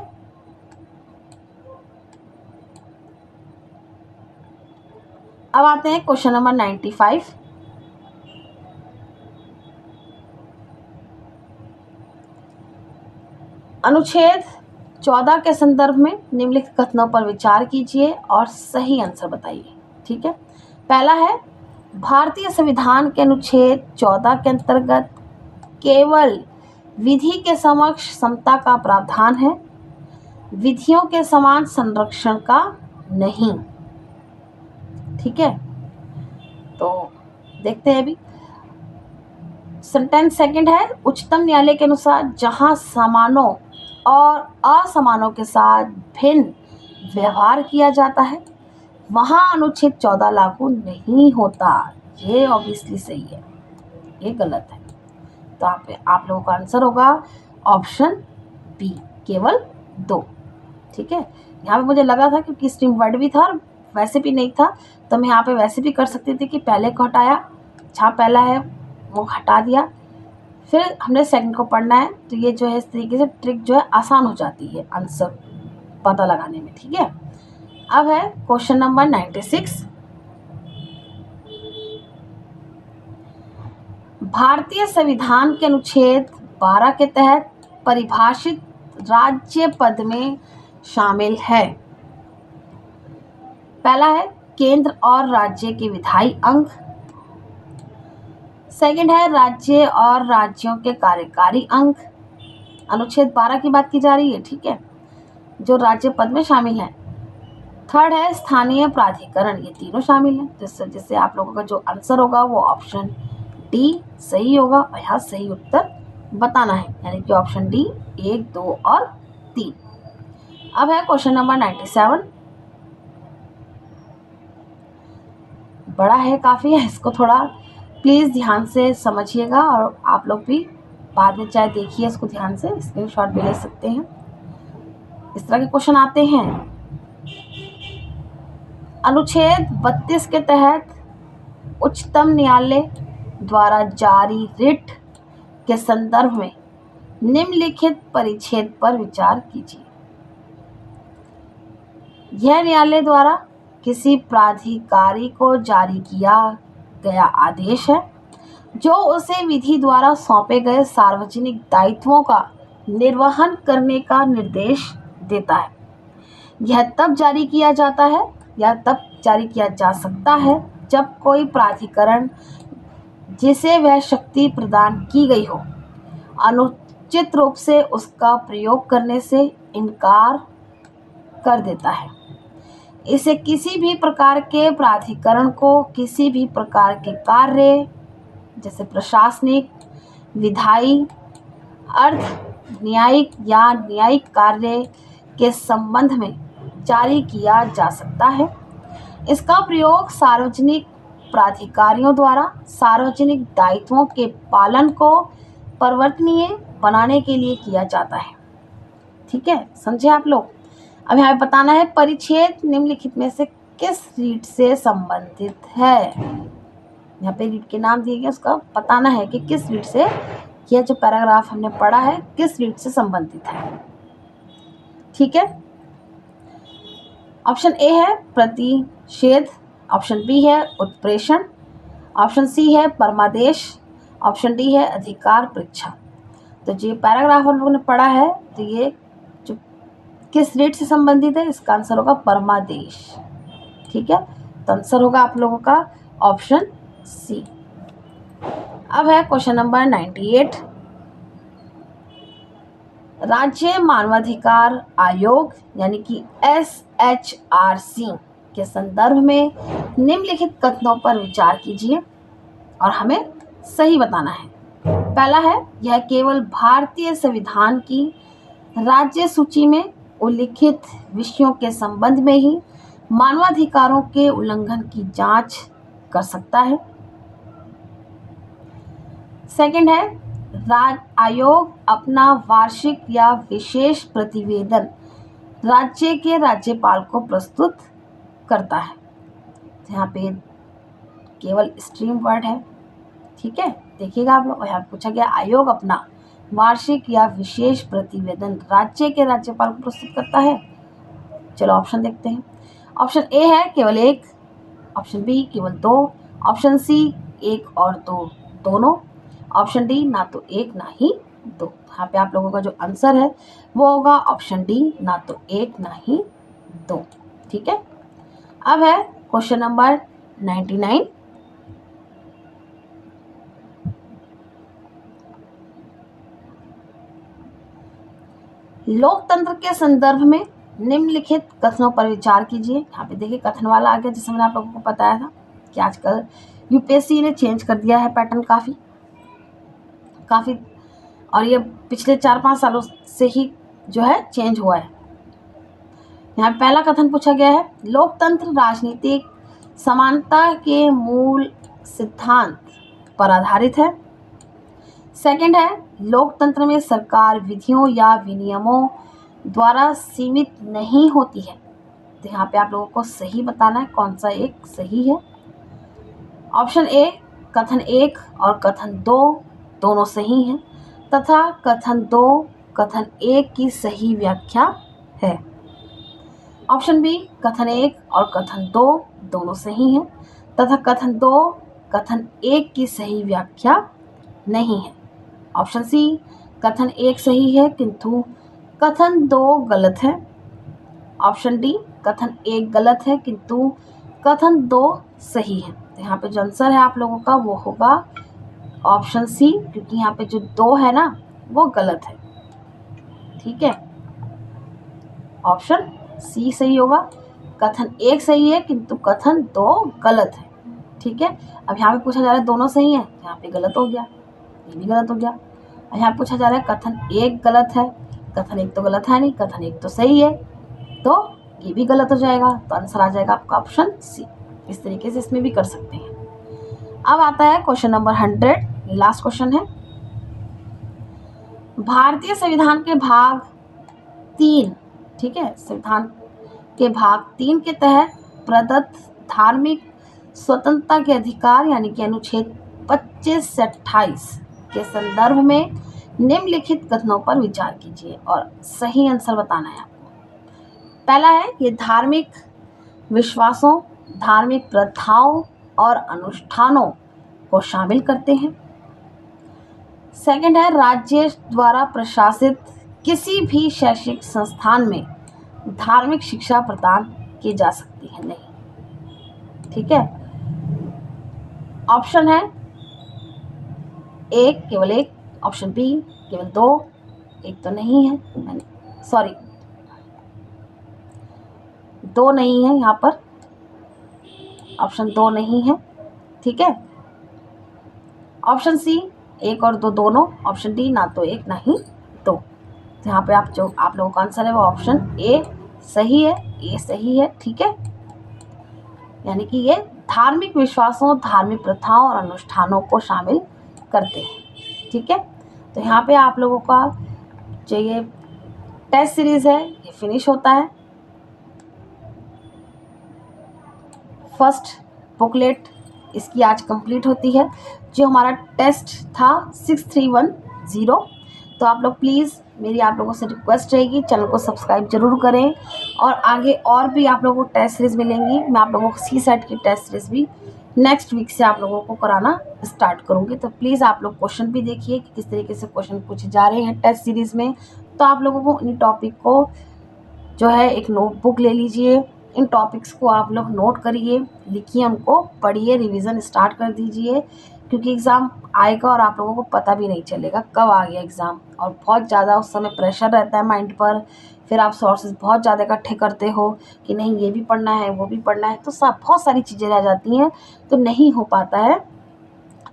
अब आते हैं क्वेश्चन नंबर 95। अनुच्छेद 14 के संदर्भ में निम्नलिखित कथनों पर विचार कीजिए और सही आंसर बताइए। ठीक है, पहला है भारतीय संविधान के अनुच्छेद 14 के अंतर्गत केवल विधि के समक्ष समता का प्रावधान है, विधियों के समान संरक्षण का नहीं। ठीक है, तो देखते हैं अभी। सेंटेंस सेकंड है उच्चतम न्यायालय के अनुसार जहां समानों और असमानों के साथ भिन्न व्यवहार किया जाता है वहां अनुच्छेद 14 लागू नहीं होता। ये ऑब्वियसली सही है, ये गलत है। तो आप लोगों का आंसर होगा ऑप्शन बी केवल 2। ठीक है, यहाँ पे मुझे लगा था क्योंकि स्ट्रीम वर्ड भी था और वैसे भी नहीं था, तो मैं यहाँ पे वैसे भी कर सकती थी कि पहले को हटाया, जहाँ पहला है वो हटा दिया, फिर हमने सेकंड को पढ़ना है। तो ये जो है इस तरीके से ट्रिक जो है आसान हो जाती है आंसर पता लगाने में। ठीक है, अब है क्वेश्चन नंबर 96। भारतीय संविधान के अनुच्छेद 12 के तहत परिभाषित राज्य पद में शामिल है। पहला है केंद्र और राज्य के विधायी अंग, सेकंड है राज्य और राज्यों के कार्यकारी अंग। अनुच्छेद 12 की बात की जा रही है। ठीक है, जो राज्य पद में शामिल है। थर्ड है स्थानीय प्राधिकरण, ये तीनों शामिल हैं। जिससे आप लोगों का जो आंसर होगा वो ऑप्शन डी सही होगा और यहाँ सही उत्तर बताना है, यानी कि ऑप्शन डी 1, 2 और 3। अब है क्वेश्चन नंबर 97। बड़ा है काफ़ी है, इसको थोड़ा प्लीज़ ध्यान से समझिएगा और आप लोग भी बाद में चाहे देखिए इसको ध्यान से, स्क्रीनशॉट भी ले सकते हैं। इस तरह के क्वेश्चन आते हैं। अनुच्छेद 32 के तहत उच्चतम न्यायालय द्वारा जारी रिट के संदर्भ में निम्नलिखित परिच्छेद पर विचार कीजिए। यह न्यायालय द्वारा किसी प्राधिकारी को जारी किया गया आदेश है जो उसे विधि द्वारा सौंपे गए सार्वजनिक दायित्वों का निर्वहन करने का निर्देश देता है। यह तब जारी किया जाता है या तब जारी किया जा सकता है जब कोई प्राधिकरण जिसे वह शक्ति प्रदान की गई हो अनुचित रूप से उसका प्रयोग करने से इनकार कर देता है। इसे किसी भी प्रकार के प्राधिकरण को किसी भी प्रकार के कार्य जैसे प्रशासनिक, विधायी, अर्ध न्यायिक या न्यायिक कार्य के संबंध में जारी किया जा सकता है। इसका प्रयोग सार्वजनिक प्राधिकारियों द्वारा सार्वजनिक दायित्वों के पालन को परिवर्तनीय बनाने के लिए किया जाता है। ठीक है, समझे आप लोग। अब यहाँ पे बताना है परिच्छेद निम्नलिखित में से किस रीट से संबंधित है। यहाँ पे रीट के नाम दिए गए, उसका बताना है कि किस रीट से यह जो पैराग्राफ हमने पढ़ा है किस रीट से संबंधित है। ठीक है, ऑप्शन ए है प्रतिषेध, ऑप्शन बी है उत्प्रेषण, ऑप्शन सी है परमादेश, ऑप्शन डी है अधिकार परीक्षा। तो जो पैराग्राफ हम लोगों ने पढ़ा है तो ये जो किस रीट से संबंधित है, इसका आंसर होगा परमादेश। ठीक है, तो आंसर होगा आप लोगों का ऑप्शन सी। अब है क्वेश्चन नंबर 98। राज्य मानवाधिकार आयोग यानी कि SHRC के संदर्भ में निम्नलिखित कथनों पर विचार कीजिए और हमें सही बताना है। पहला है, यह केवल भारतीय संविधान की राज्य सूची में उल्लिखित विषयों के संबंध में ही मानवाधिकारों के उल्लंघन की जांच कर सकता है। सेकंड है, राज्य आयोग अपना वार्षिक या विशेष प्रतिवेदन राज्य के राज्यपाल को प्रस्तुत करता है। यहाँ पे केवल स्ट्रीम वर्ड है, ठीक है, देखिएगा आप लोग। यहाँ पूछा गया आयोग अपना वार्षिक या विशेष प्रतिवेदन राज्य के राज्यपाल को प्रस्तुत करता है। चलो ऑप्शन देखते हैं। ऑप्शन ए है केवल एक, ऑप्शन बी केवल दो, ऑप्शन सी एक और दो दोनों, ऑप्शन डी ना तो एक ना ही दो। यहाँ पे आप लोगों का जो आंसर है वो होगा ऑप्शन डी, ना तो एक ना ही दो, ठीक है। अब है क्वेश्चन नंबर 99। लोकतंत्र के संदर्भ में निम्नलिखित कथनों पर विचार कीजिए। यहाँ पे देखिए कथन वाला आ गया, जिसमें मैंने आप लोगों को बताया था कि आजकल यूपीएससी ने चेंज कर दिया है पैटर्न काफ़ी, और ये पिछले 4-5 सालों से ही जो है चेंज हुआ है। यहाँ पहला कथन पूछा गया है, लोकतंत्र राजनीतिक समानता के मूल सिद्धांत पर आधारित है। सेकंड है, लोकतंत्र में सरकार विधियों या विनियमों द्वारा सीमित नहीं होती है। तो यहाँ पे आप लोगों को सही बताना है कौन सा एक सही है। ऑप्शन ए, कथन एक और कथन दो दोनों सही हैं, तथा कथन दो कथन एक की सही व्याख्या है। ऑप्शन बी, कथन एक और कथन दो दोनों सही हैं, तथा कथन दो कथन एक की सही व्याख्या नहीं है। ऑप्शन सी, कथन एक सही है किंतु कथन दो गलत है। ऑप्शन डी, कथन एक गलत है किंतु कथन दो सही है। तो यहाँ पे जो आंसर है आप लोगों का वो होगा ऑप्शन सी, क्योंकि यहाँ पे जो दो है ना वो गलत है, ठीक है। ऑप्शन सी सही होगा, कथन एक सही है किंतु कथन दो गलत है, ठीक है। अब यहाँ पे पूछा जा रहा है दोनों सही है, यहाँ पे गलत हो गया, ये भी गलत हो गया। यहाँ पूछा जा रहा है कथन एक गलत है, कथन एक तो गलत है नहीं, कथन एक तो सही है, तो ये भी गलत हो जाएगा। तो आंसर आ जाएगा आपका ऑप्शन सी। इस तरीके से इसमें भी कर सकते हैं। अब आता है क्वेश्चन नंबर 100, ये लास्ट क्वेश्चन है। भारतीय संविधान के भाग 3, ठीक है, संविधान के भाग 3 के तहत प्रदत्त धार्मिक स्वतंत्रता के अधिकार यानी कि अनुच्छेद 25 से 28 के संदर्भ में निम्नलिखित कथनों पर विचार कीजिए और सही आंसर बताना है आपको। पहला है, ये धार्मिक विश्वासों, धार्मिक प्रथाओं और अनुष्ठानों को शामिल करते हैं। सेकंड है, राज्य द्वारा प्रशासित किसी भी शैक्षिक संस्थान में धार्मिक शिक्षा प्रदान की जा सकती है नहीं, ठीक है। ऑप्शन है एक केवल एक, ऑप्शन बी केवल दो, एक तो नहीं है, सॉरी दो नहीं है, यहाँ पर ऑप्शन दो नहीं है, ठीक है। ऑप्शन सी एक और दो दोनों, ऑप्शन डी ना तो एक ना ही दो। तो यहाँ पे आप लोगों का आंसर है वो ऑप्शन ए सही है, ए सही है, ठीक है। यानी कि ये धार्मिक विश्वासों, धार्मिक प्रथाओं और अनुष्ठानों को शामिल करते हैं, ठीक है। तो यहाँ पे आप लोगों का जो ये टेस्ट सीरीज है ये फिनिश होता है। फर्स्ट बुकलेट इसकी आज कंप्लीट होती है। जो हमारा टेस्ट था 6310, तो आप लोग प्लीज़ मेरी आप लोगों से रिक्वेस्ट रहेगी चैनल को सब्सक्राइब जरूर करें। और आगे और भी आप लोगों को टेस्ट सीरीज़ मिलेंगी। मैं आप लोगों को CSET की टेस्ट सीरीज़ भी नेक्स्ट वीक से आप लोगों को कराना स्टार्ट करूँगी। तो प्लीज़ आप लोग क्वेश्चन भी देखिए कि किस तरीके से क्वेश्चन पूछे जा रहे हैं टेस्ट सीरीज़ में। तो आप लोगों को इन टॉपिक को जो है एक नोटबुक ले लीजिए, इन टॉपिक्स को आप लोग नोट करिए, लिखिए, उनको पढ़िए, रिवीजन स्टार्ट कर दीजिए, क्योंकि एग्ज़ाम आएगा और आप लोगों को पता भी नहीं चलेगा कब आ गया एग्ज़ाम। और बहुत ज़्यादा उस समय प्रेशर रहता है माइंड पर, फिर आप सोर्सेज बहुत ज़्यादा इकट्ठे करते हो कि नहीं ये भी पढ़ना है वो भी पढ़ना है, तो सब बहुत सारी चीज़ें रह जाती हैं, तो नहीं हो पाता है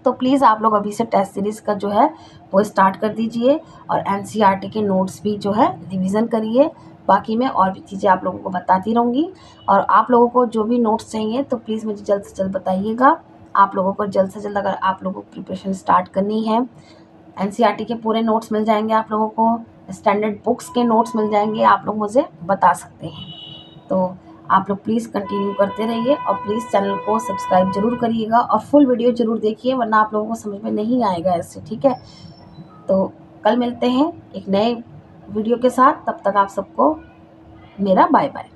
तो प्लीज़ आप लोग अभी से टेस्ट सीरीज़ का जो है वो स्टार्ट कर दीजिए और एनसीईआरटी के नोट्स भी जो है रिवीजन करिए। बाकी मैं और भी चीज़ें आप लोगों को बताती रहूँगी, और आप लोगों को जो भी नोट्स चाहिए तो प्लीज़ मुझे जल्द से जल्द बताइएगा। आप लोगों को जल्द से जल्द, अगर आप लोगों को प्रिपरेशन स्टार्ट करनी है, एनसीईआरटी के पूरे नोट्स मिल जाएंगे आप लोगों को, स्टैंडर्ड बुक्स के नोट्स मिल जाएंगे, आप लोग मुझे बता सकते हैं। तो आप लोग प्लीज़ कंटिन्यू करते रहिए और प्लीज़ चैनल को सब्सक्राइब ज़रूर करिएगा और फुल वीडियो ज़रूर देखिए, वरना आप लोगों को समझ में नहीं आएगा ऐसे, ठीक है। तो कल मिलते हैं एक नए वीडियो के साथ, तब तक आप सबको मेरा बाय बाय।